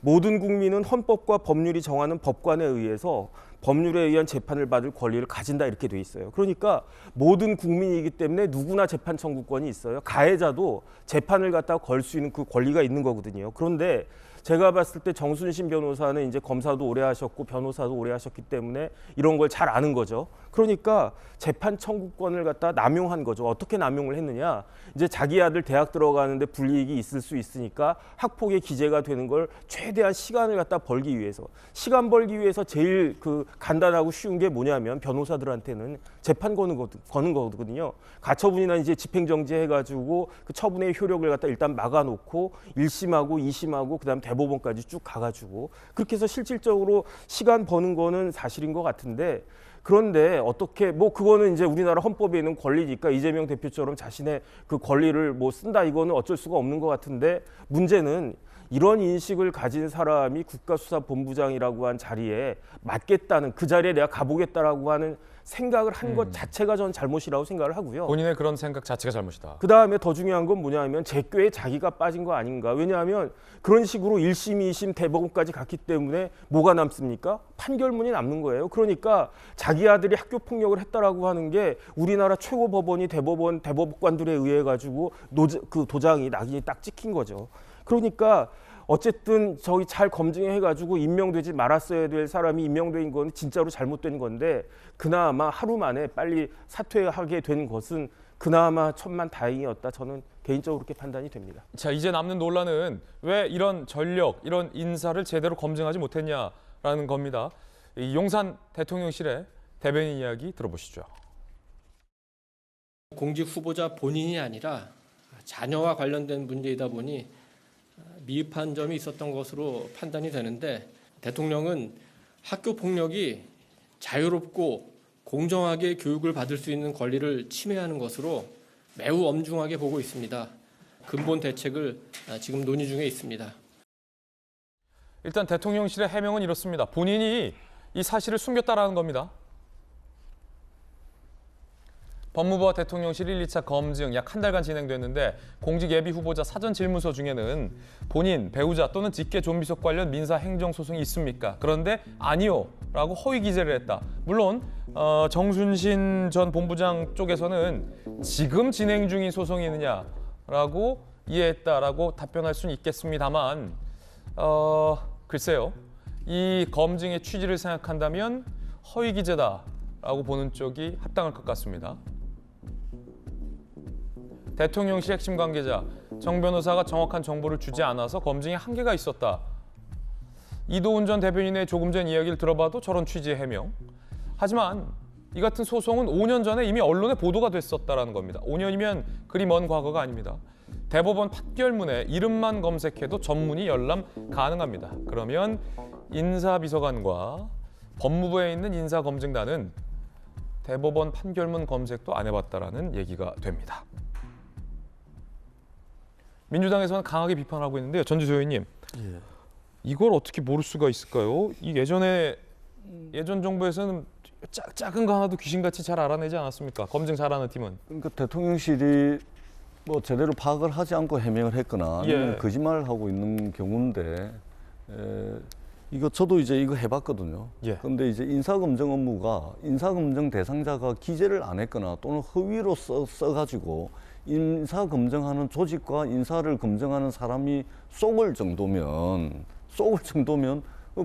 모든 국민은 헌법과 법률이 정하는 법관에 의해서 법률에 의한 재판을 받을 권리를 가진다 이렇게 돼 있어요. 그러니까 모든 국민이기 때문에 누구나 재판 청구권이 있어요. 가해자도 재판을 갖다가 걸 수 있는 그 권리가 있는 거거든요. 그런데 제가 봤을 때 정순신 변호사는 이제 검사도 오래 하셨고 변호사도 오래 하셨기 때문에 이런 걸 잘 아는 거죠. 그러니까 재판 청구권을 갖다 남용한 거죠. 어떻게 남용을 했느냐? 이제 자기 아들 대학 들어가는데 불이익이 있을 수 있으니까 학폭의 기재가 되는 걸 최대한 시간을 갖다 벌기 위해서 시간 벌기 위해서 제일 그 간단하고 쉬운 게 뭐냐면 변호사들한테는 재판 거는 거거든요. 가처분이나 이제 집행정지 해가지고 그 처분의 효력을 갖다 일단 막아놓고 1심하고 2심하고 그다음 대법원까지 쭉 가가지고 그렇게 해서 실질적으로 시간 버는 거는 사실인 것 같은데 그런데 어떻게 뭐 그거는 이제 우리나라 헌법에 있는 권리니까 이재명 대표처럼 자신의 그 권리를 뭐 쓴다 이거는 어쩔 수가 없는 것 같은데 문제는 이런 인식을 가진 사람이 국가수사본부장이라고 한 자리에 맡겠다는 그 자리에 내가 가보겠다라고 하는 생각을 한 것 자체가 저는 잘못이라고 생각을 하고요. 본인의 그런 생각 자체가 잘못이다. 그다음에 더 중요한 건 뭐냐면 제 꾀에 자기가 빠진 거 아닌가. 왜냐하면 그런 식으로 1심, 2심, 대법원까지 갔기 때문에 뭐가 남습니까? 판결문이 남는 거예요. 그러니까 자기 아들이 학교 폭력을 했다라고 하는 게 우리나라 최고 법원이 대법관들에 의해 가지고 그 도장이 낙인이 딱 찍힌 거죠. 그러니까 어쨌든 저기 잘 검증해가지고 임명되지 말았어야 될 사람이 임명된 건 진짜로 잘못된 건데 그나마 하루 만에 빨리 사퇴하게 된 것은 그나마 천만다행이었다. 저는 개인적으로 그렇게 판단이 됩니다. 자, 이제 남는 논란은 왜 이런 전력, 이런 인사를 제대로 검증하지 못했냐라는 겁니다. 이 용산 대통령실의 대변인 이야기 들어보시죠. 공직 후보자 본인이 아니라 자녀와 관련된 문제이다 보니 미흡한 점이 있었던 것으로 판단이 되는데 대통령은 학교 폭력이 자유롭고 공정하게 교육을 받을 수 있는 권리를 침해하는 것으로 매우 엄중하게 보고 있습니다. 근본 대책을 지금 논의 중에 있습니다. 일단 대통령실의 해명은 이렇습니다. 본인이 이 사실을 숨겼다라는 겁니다. 법무부와 대통령실 1, 2차 검증 약 한 달간 진행됐는데 공직 예비 후보자 사전 질문서 중에는 본인, 배우자 또는 직계 좀비속 관련 민사 행정 소송이 있습니까? 그런데 아니요 라고 허위 기재를 했다. 물론 정순신 전 본부장 쪽에서는 지금 진행 중인 소송이 있느냐라고 이해했다라고 답변할 수는 있겠습니다만 글쎄요. 이 검증의 취지를 생각한다면 허위 기재다라고 보는 쪽이 합당할 것 같습니다. 대통령실 핵심 관계자, 정 변호사가 정확한 정보를 주지 않아서 검증에 한계가 있었다. 이도훈 전 대변인의 조금 전 이야기를 들어봐도 저런 취지의 해명. 하지만 이 같은 소송은 5년 전에 이미 언론에 보도가 됐었다는 겁니다. 5년이면 그리 먼 과거가 아닙니다. 대법원 판결문에 이름만 검색해도 전문의 열람 가능합니다. 그러면 인사비서관과 법무부에 있는 인사검증단은 대법원 판결문 검색도 안 해봤다라는 얘기가 됩니다. 민주당에서는 강하게 비판하고 있는데요. 전주수 의원님, 예. 이걸 어떻게 모를 수가 있을까요? 이 예전 정부에서는 작은 거 하나도 귀신같이 잘 알아내지 않았습니까? 검증 잘하는 팀은. 그러니까 대통령실이 뭐 제대로 파악을 하지 않고 해명을 했거나 아니면 거짓말을 하고 있는 경우인데 이거 저도 이제 이거 해봤거든요. 그런데 이제 인사검증 업무가 인사검증 대상자가 기재를 안 했거나 또는 허위로 써가지고 인사검증하는 조직과 인사를 검증하는 사람이 쏙을 정도면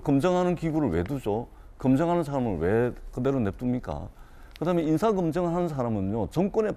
검증하는 기구를 왜 두죠? 검증하는 사람을 왜 그대로 냅둡니까? 그다음에 인사검증하는 사람은요, 정권이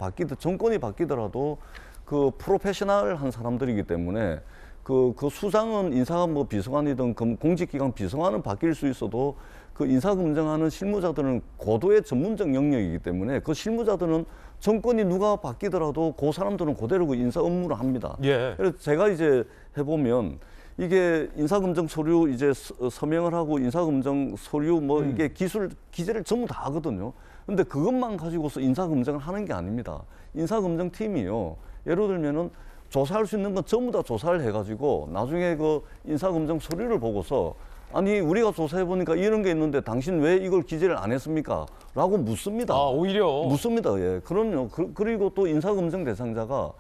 바뀌더라도 그 프로페셔널한 사람들이기 때문에 그 수장은 인사 뭐 비서관이든 공직기관 비서관은 바뀔 수 있어도 그 인사검증하는 실무자들은 고도의 전문적 영역이기 때문에 그 실무자들은 정권이 누가 바뀌더라도 그 사람들은 그대로 그 인사 업무를 합니다. 그래서 제가 이제 해보면 이게 인사검증 서류 이제 서명을 하고 인사검증 서류 뭐 이게 기재를 전부 다 하거든요. 근데 그것만 가지고서 인사검증을 하는 게 아닙니다. 인사검증 팀이요. 예를 들면은 조사할 수 있는 건 전부 다 조사를 해가지고 나중에 그 인사검증 서류를 보고서 아니 우리가 조사해 보니까 이런 게 있는데 당신 왜 이걸 기재를 안 했습니까? 라고 묻습니다. 오히려 묻습니다. 예, 그럼요. 그리고 또 인사검증 대상자가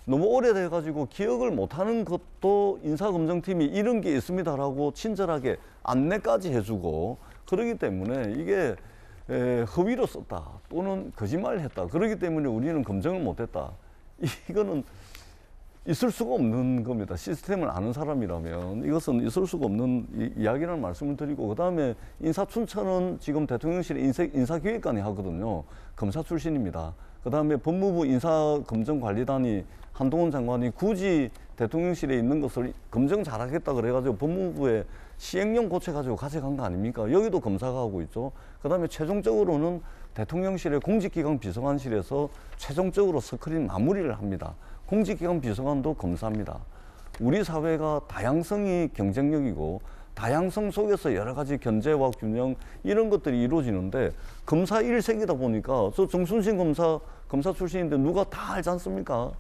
너무 오래돼 가지고 기억을 못하는 것도 인사검증팀이 이런 게 있습니다라고 친절하게 안내까지 해주고 그러기 때문에 이게 허위로 썼다 또는 거짓말을 했다. 그렇기 때문에 우리는 검증을 못했다. 이거는 있을 수가 없는 겁니다. 시스템을 아는 사람이라면 이것은 있을 수가 없는 이야기라는 말씀을 드리고 그다음에 인사춘천은 지금 대통령실 인사기획관이 하거든요. 검사 출신입니다. 그다음에 법무부 인사검증관리단이 한동훈 장관이 굳이 대통령실에 있는 것을 검증 잘하겠다 그래가지고 법무부에 시행령 고쳐가지고 가져간 거 아닙니까? 여기도 검사가 하고 있죠. 그다음에 최종적으로는 대통령실의 공직기관 비서관실에서 최종적으로 스크린 마무리를 합니다. 공직기관 비서관도 검사입니다. 우리 사회가 다양성이 경쟁력이고 다양성 속에서 여러 가지 견제와 균형 이런 것들이 이루어지는데 검사 일색이다 보니까 저 정순신 검사 출신인데 누가 다 알지 않습니까?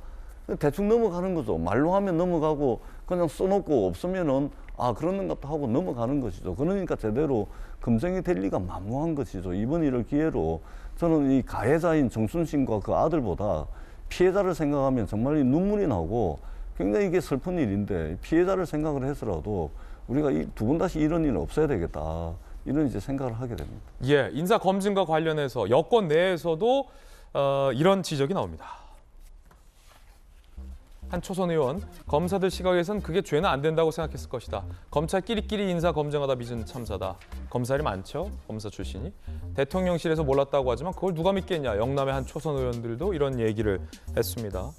대충 넘어가는 거죠. 말로 하면 넘어가고 그냥 써놓고 없으면은 그러는가 하고 넘어가는 것이죠. 그러니까 제대로 검증이 될 리가 만무한 것이죠. 이번 일을 기회로 저는 이 가해자인 정순신과 그 아들보다 피해자를 생각하면 정말 눈물이 나고 굉장히 이게 슬픈 일인데 피해자를 생각을 해서라도 우리가 두 번 다시 이런 일은 없어야 되겠다. 이런 이제 생각을 하게 됩니다. 예, 인사 검증과 관련해서 여권 내에서도 이런 지적이 나옵니다. 한 초선 의원, 검사들 시각에선 그게 죄는 안 된다고 생각했을 것이다. 검찰끼리끼리 인사 검증하다 빚은 참사다. 검사들이 많죠, 검사 출신이. 대통령실에서 몰랐다고 하지만 그걸 누가 믿겠냐. 영남의 한 초선 의원들도 이런 얘기를 했습니다.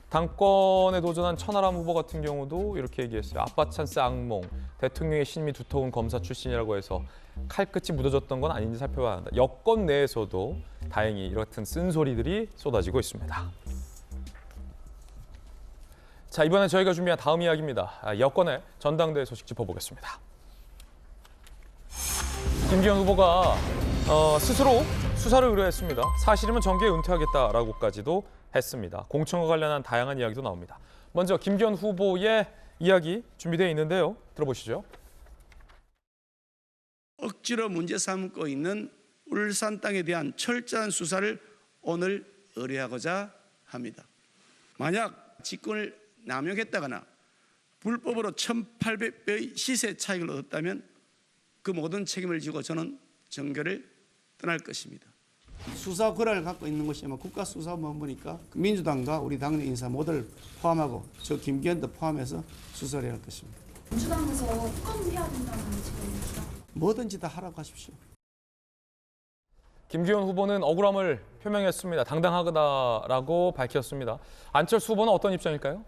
당권에 도전한 천하람 후보 같은 경우도 이렇게 얘기했어요. 아빠 찬스 악몽, 대통령의 신임이 두터운 검사 출신이라고 해서 칼끝이 묻어졌던 건 아닌지 살펴봐야 한다. 여권 내에서도 다행히 이렇듯 쓴소리들이 쏟아지고 있습니다. 자, 이번에 저희가 준비한 다음 이야기입니다. 여권의 전당대회 소식 짚어보겠습니다. 김기현 후보가 스스로 수사를 의뢰했습니다. 사실이면 정계에 은퇴하겠다라고까지도 했습니다. 공천과 관련한 다양한 이야기도 나옵니다. 먼저 김기현 후보의 이야기 준비되어 있는데요. 들어보시죠. 억지로 문제 삼고 있는 울산 땅에 대한 철저한 수사를 오늘 의뢰하고자 합니다. 만약 직권을 남용했다거나 불법으로 1,800배의 시세 차익을 얻었다면 그 모든 책임을 지고 저는 정계를 떠날 것입니다. 수사 권한을 갖고 있는 것이 아마 국가수사본부니까 민주당과 우리 당내 인사 모두를 포함하고 저 김기현도 포함해서 수사를 해야 할 것입니다. 민주당에서 특검을 해야 된다는 지금 뭐든지 다 하라고 하십시오. 김기현 후보는 억울함을 표명했습니다. 당당하다라고 밝혔습니다. 안철수 후보는 어떤 입장일까요?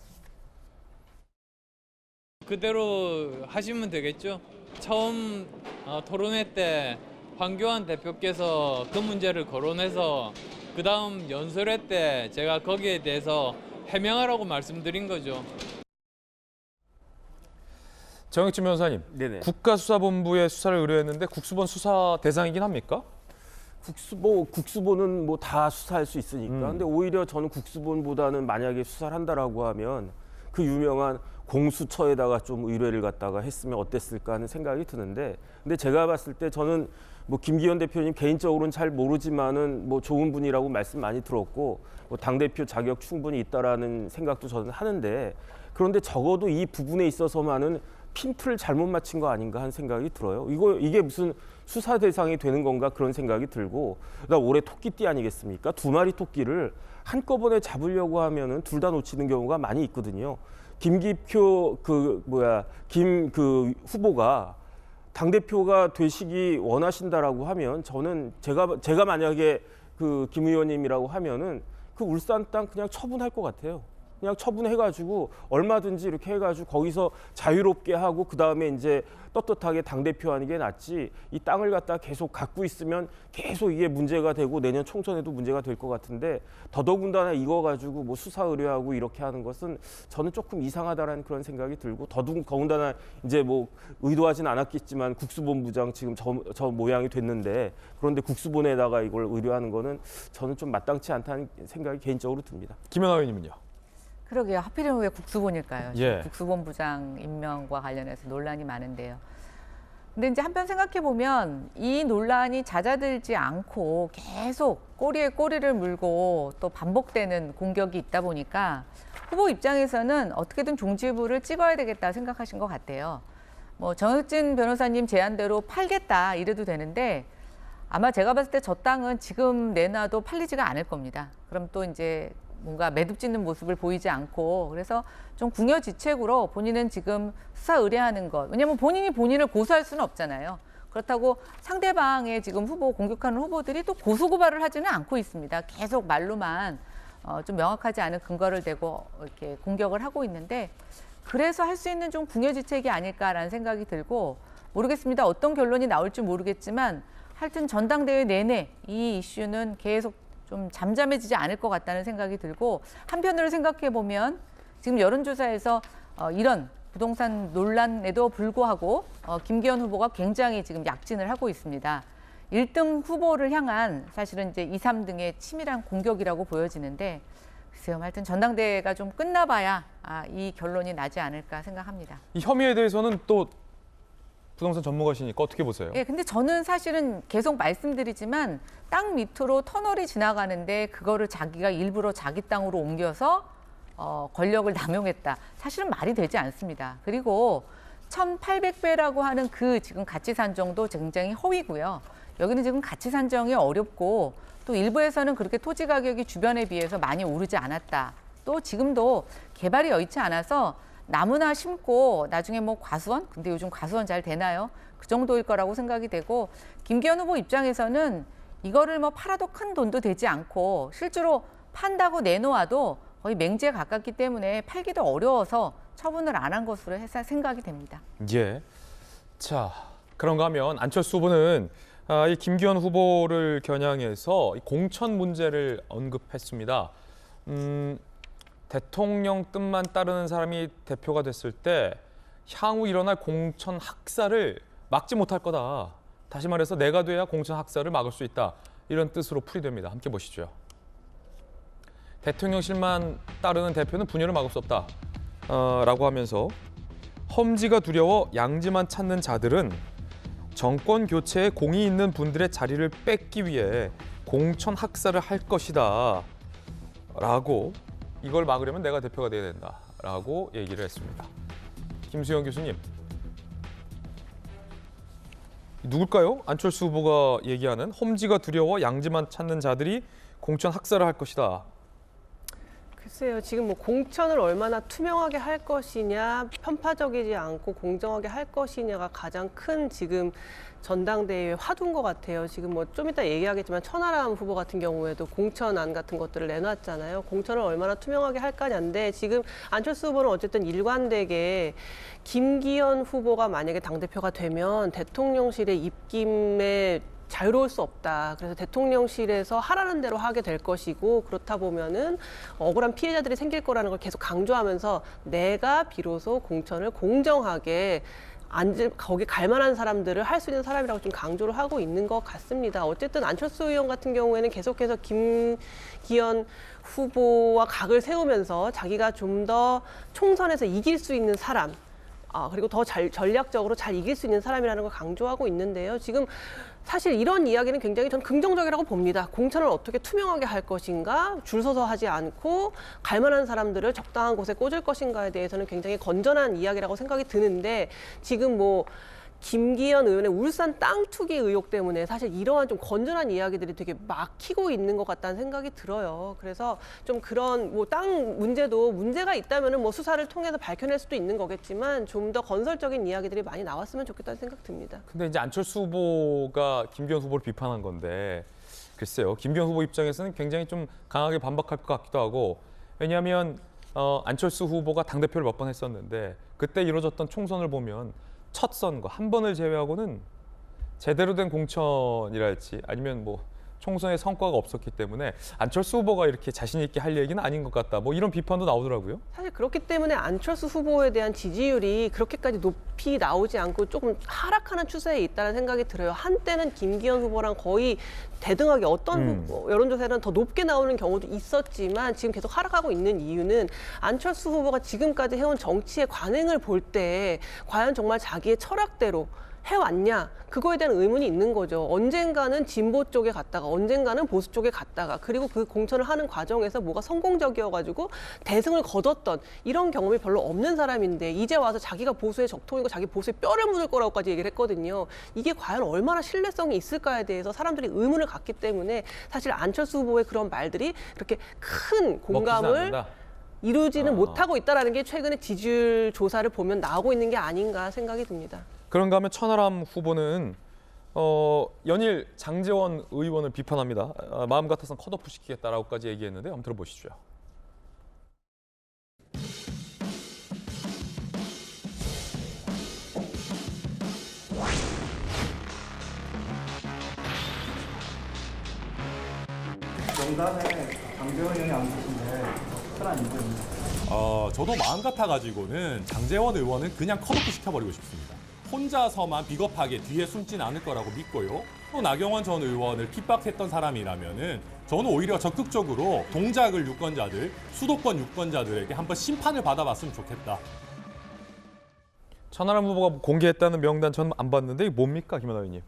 그대로 하시면 되겠죠. 처음 토론회 때 황교안 대표께서 그 문제를 거론해서 그 다음 연설회 때 제가 거기에 대해서 해명하라고 말씀드린 거죠. 정혁진 변호사님, 국가수사본부에 수사를 의뢰했는데 국수본 수사 대상이긴 합니까? 국수본은 뭐 다 수사할 수 있으니까. 근데 오히려 저는 국수본보다는 만약에 수사를 한다라고 하면 그 유명한 공수처에다가 좀 의뢰를 갖다가 했으면 어땠을까 하는 생각이 드는데, 근데 제가 봤을 때 저는 뭐 김기현 대표님 개인적으로는 잘 모르지만은 뭐 좋은 분이라고 말씀 많이 들었고 뭐 당대표 자격 충분히 있다라는 생각도 저는 하는데, 그런데 적어도 이 부분에 있어서만은 핀트를 잘못 맞힌 거 아닌가 하는 생각이 들어요. 이게 무슨 수사 대상이 되는 건가 그런 생각이 들고, 그다음 올해 토끼띠 아니겠습니까? 2마리 토끼를 한꺼번에 잡으려고 하면은 둘 다 놓치는 경우가 많이 있거든요. 김기표 김 후보가 당대표가 되시기 원하신다라고 하면 저는 제가 만약에 그 김 의원님이라고 하면은 그 울산 땅 그냥 처분할 것 같아요. 그냥 처분해가지고 얼마든지 이렇게 해가지고 거기서 자유롭게 하고 그 다음에 이제 떳떳하게 당대표 하는 게 낫지, 이 땅을 갖다 계속 갖고 있으면 계속 이게 문제가 되고 내년 총선에도 문제가 될 것 같은데, 더더군다나 이거 가지고 뭐 수사 의뢰하고 이렇게 하는 것은 저는 조금 이상하다라는 그런 생각이 들고, 더군다나 이제 뭐 의도하진 않았겠지만 국수본부장 지금 저 모양이 됐는데, 그런데 국수본에다가 이걸 의뢰하는 거는 저는 좀 마땅치 않다는 생각이 개인적으로 듭니다. 김연아 의원님은요? 그러게요. 하필이면 왜 국수본일까요? 예. 국수본부장 임명과 관련해서 논란이 많은데요. 근데 이제 한편 생각해 보면 이 논란이 잦아들지 않고 계속 꼬리에 꼬리를 물고 또 반복되는 공격이 있다 보니까 후보 입장에서는 어떻게든 종지부를 찍어야 되겠다 생각하신 것 같아요. 뭐 정혁진 변호사님 제안대로 팔겠다 이래도 되는데, 아마 제가 봤을 때 저 땅은 지금 내놔도 팔리지가 않을 겁니다. 그럼 또 이제 뭔가 매듭 짓는 모습을 보이지 않고, 그래서 좀 궁여지책으로 본인은 지금 수사 의뢰하는 것, 왜냐하면 본인이 본인을 고소할 수는 없잖아요. 그렇다고 상대방의 지금 후보 공격하는 후보들이 또 고소고발을 하지는 않고 있습니다. 계속 말로만 좀 명확하지 않은 근거를 대고 이렇게 공격을 하고 있는데, 그래서 할 수 있는 좀 궁여지책이 아닐까라는 생각이 들고, 모르겠습니다. 어떤 결론이 나올지 모르겠지만 하여튼 전당대회 내내 이 이슈는 계속 좀 잠잠해지지 않을 것 같다는 생각이 들고, 한편으로 생각해 보면 지금 여론조사에서 이런 부동산 논란에도 불구하고 김기현 후보가 굉장히 지금 약진을 하고 있습니다. 1등 후보를 향한 사실은 이제 2, 3등의 치밀한 공격이라고 보여지는데, 글쎄요, 하여튼 전당대회가 좀 끝나봐야 이 결론이 나지 않을까 생각합니다. 이 혐의에 대해서는 또 부동산 전문가시니까 어떻게 보세요? 예, 근데 저는 사실은 계속 말씀드리지만 땅 밑으로 터널이 지나가는데 그거를 자기가 일부러 자기 땅으로 옮겨서 권력을 남용했다. 사실은 말이 되지 않습니다. 그리고 1,800배라고 하는 그 지금 가치 산정도 굉장히 허위고요. 여기는 지금 가치 산정이 어렵고, 또 일부에서는 그렇게 토지 가격이 주변에 비해서 많이 오르지 않았다. 또 지금도 개발이 여의치 않아서 나무나 심고 나중에 뭐 과수원? 근데 요즘 과수원 잘 되나요? 그 정도일 거라고 생각이 되고, 김기현 후보 입장에서는 이거를 뭐 팔아도 큰 돈도 되지 않고, 실제로 판다고 내놓아도 거의 맹지에 가깝기 때문에 팔기도 어려워서 처분을 안 한 것으로 해서 생각이 됩니다. 예. 자, 그런가 하면 안철수 후보는 이 김기현 후보를 겨냥해서 공천 문제를 언급했습니다. 대통령 뜻만 따르는 사람이 대표가 됐을 때 향후 일어날 공천 학살을 막지 못할 거다. 다시 말해서 내가 돼야 공천 학살을 막을 수 있다. 이런 뜻으로 풀이됩니다. 함께 보시죠. 대통령실만 따르는 대표는 분열을 막을 수 없다. 라고 하면서 험지가 두려워 양지만 찾는 자들은 정권 교체에 공이 있는 분들의 자리를 뺏기 위해 공천 학살을 할 것이다. 라고, 이걸 막으려면 내가 대표가 돼야 된다라고 얘기를 했습니다. 김수영 교수님, 누굴까요? 안철수 후보가 얘기하는 험지가 두려워 양지만 찾는 자들이 공천 학살을 할 것이다. 글쎄요, 지금 뭐 공천을 얼마나 투명하게 할 것이냐, 편파적이지 않고 공정하게 할 것이냐가 가장 큰 지금 전당대회 화두인 것 같아요. 지금 뭐 좀 이따 얘기하겠지만 천하람 후보 같은 경우에도 공천안 같은 것들을 내놨잖아요. 공천을 얼마나 투명하게 할 거냐인데, 지금 안철수 후보는 어쨌든 일관되게 김기현 후보가 만약에 당대표가 되면 대통령실의 입김에 자유로울 수 없다. 그래서 대통령실에서 하라는 대로 하게 될 것이고, 그렇다 보면은 억울한 피해자들이 생길 거라는 걸 계속 강조하면서 내가 비로소 공천을 공정하게 거기 갈 만한 사람들을 할 수 있는 사람이라고 좀 강조를 하고 있는 것 같습니다. 어쨌든 안철수 의원 같은 경우에는 계속해서 김기현 후보와 각을 세우면서 자기가 좀 더 총선에서 이길 수 있는 사람, 그리고 더 전략적으로 잘 이길 수 있는 사람이라는 걸 강조하고 있는데요. 지금 사실 이런 이야기는 굉장히 전 긍정적이라고 봅니다. 공천을 어떻게 투명하게 할 것인가, 줄 서서 하지 않고 갈 만한 사람들을 적당한 곳에 꽂을 것인가에 대해서는 굉장히 건전한 이야기라고 생각이 드는데, 지금 뭐 김기현 의원의 울산 땅 투기 의혹 때문에 사실 이러한 좀 건전한 이야기들이 되게 막히고 있는 것 같다는 생각이 들어요. 그래서 좀 그런 뭐 땅 문제도 문제가 있다면은 뭐 수사를 통해서 밝혀낼 수도 있는 거겠지만 좀 더 건설적인 이야기들이 많이 나왔으면 좋겠다는 생각 듭니다. 근데 이제 안철수 후보가 김기현 후보를 비판한 건데, 글쎄요, 김기현 후보 입장에서는 굉장히 좀 강하게 반박할 것 같기도 하고, 왜냐하면 안철수 후보가 당대표를 몇 번 했었는데 그때 이루어졌던 총선을 보면 첫 선거 한 번을 제외하고는 제대로 된 공천이랄지 아니면 뭐 총선의 성과가 없었기 때문에 안철수 후보가 이렇게 자신 있게 할 얘기는 아닌 것 같다, 뭐 이런 비판도 나오더라고요. 사실 그렇기 때문에 안철수 후보에 대한 지지율이 그렇게까지 높이 나오지 않고 조금 하락하는 추세에 있다는 생각이 들어요. 한때는 김기현 후보랑 거의 대등하게 어떤 여론조사에는 더 높게 나오는 경우도 있었지만 지금 계속 하락하고 있는 이유는 안철수 후보가 지금까지 해온 정치의 관행을 볼 때 과연 정말 자기의 철학대로 해왔냐, 그거에 대한 의문이 있는 거죠. 언젠가는 진보 쪽에 갔다가 언젠가는 보수 쪽에 갔다가, 그리고 그 공천을 하는 과정에서 뭐가 성공적이어가지고 대승을 거뒀던 이런 경험이 별로 없는 사람인데 이제 와서 자기가 보수의 적통이고 자기 보수의 뼈를 묻을 거라고까지 얘기를 했거든요. 이게 과연 얼마나 신뢰성이 있을까에 대해서 사람들이 의문을 갖기 때문에 사실 안철수 후보의 그런 말들이 그렇게 큰 공감을 이루지는 못하고 있다는 게 최근에 지지율 조사를 보면 나오고 있는 게 아닌가 생각이 듭니다. 그런가 하면 천하람 후보는 연일 장제원 의원을 비판합니다. 마음 같아서는 컷오프 시키겠다라고까지 얘기했는데 한번 들어보시죠. 명단에 장제원 의원이 안 계신데 흔한 인정입니다. 저도 마음 같아가지고는 장제원 의원은 그냥 컷오프 시켜버리고 싶습니다. 혼자서만 비겁하게 뒤에 숨진 않을 거라고 믿고요. 또 나경원 전 의원을 핍박했던 사람이라면은 저는 오히려 적극적으로 동작을 유권자들, 수도권 유권자들에게 한번 심판을 받아봤으면 좋겠다. 천하람 후보가 공개했다는 명단 저는 안 봤는데 이게 뭡니까, 김연아 의원님?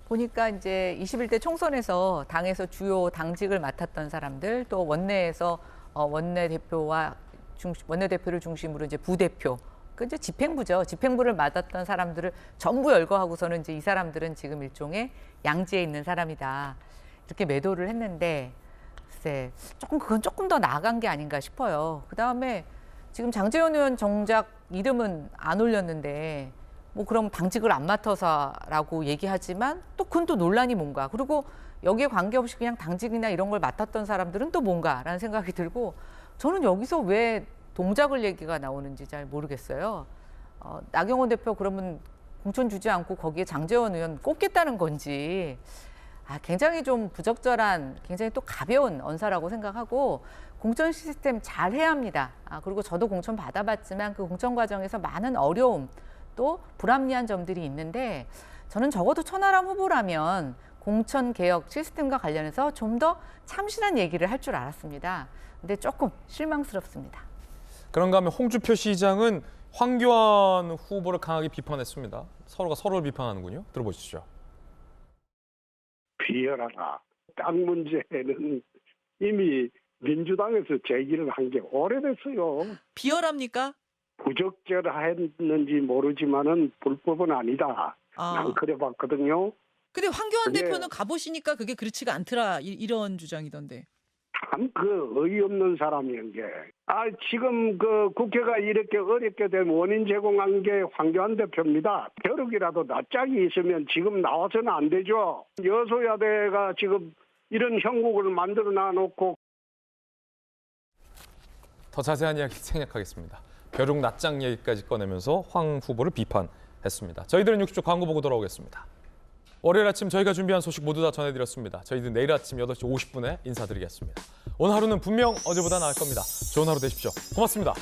보니까 이제 21대 총선에서 당에서 주요 당직을 맡았던 사람들, 또 원내에서 원내대표를 중심으로 이제 부대표, 그 이제 집행부죠. 집행부를 맡았던 사람들을 전부 열거하고서는 이제 이 사람들은 지금 일종의 양지에 있는 사람이다, 이렇게 매도를 했는데, 글쎄 그건 조금 더 나아간 게 아닌가 싶어요. 그 다음에 지금 장제원 의원 정작 이름은 안 올렸는데 뭐 그럼 당직을 안 맡아서라고 얘기하지만 또 그건 또 논란이 뭔가, 그리고 여기에 관계없이 그냥 당직이나 이런 걸 맡았던 사람들은 또 뭔가라는 생각이 들고, 저는 여기서 왜 동작을 얘기가 나오는지 잘 모르겠어요. 나경원 대표 그러면 공천 주지 않고 거기에 장제원 의원 꼽겠다는 건지, 굉장히 좀 부적절한, 굉장히 또 가벼운 언사라고 생각하고, 공천 시스템 잘 해야 합니다. 그리고 저도 공천 받아봤지만 그 공천 과정에서 많은 어려움, 또 불합리한 점들이 있는데, 저는 적어도 천하람 후보라면 공천 개혁 시스템과 관련해서 좀 더 참신한 얘기를 할 줄 알았습니다. 근데 조금 실망스럽습니다. 그런가 하면 홍준표 시장은 황교안 후보를 강하게 비판했습니다. 서로가 서로를 비판하는군요. 들어보시죠. 비열하다. 땅 문제는 이미 민주당에서 제기를 한 게 오래됐어요. 비열합니까? 부적절했는지 모르지만은 불법은 아니다. 난 그래 봤거든요. 근데 황교안 대표는 가보시니까 그게 그렇지가 않더라, 이런 주장이던데. 참 그 어이없는 사람인 게. 지금 그 국회가 이렇게 어렵게 된 원인 제공한 게 황교안 대표입니다. 벼룩이라도 낯짝이 있으면 지금 나와서는 안 되죠. 여소야대가 지금 이런 형국을 만들어 놔놓고. 더 자세한 이야기 생략하겠습니다. 벼룩 낯짝 얘기까지 꺼내면서 황 후보를 비판했습니다. 저희들은 6주 광고 보고 돌아오겠습니다. 월요일 아침 저희가 준비한 소식 모두 다 전해드렸습니다. 저희들은 내일 아침 8시 50분에 인사드리겠습니다. 오늘 하루는 분명 어제보다 나을 겁니다. 좋은 하루 되십시오. 고맙습니다.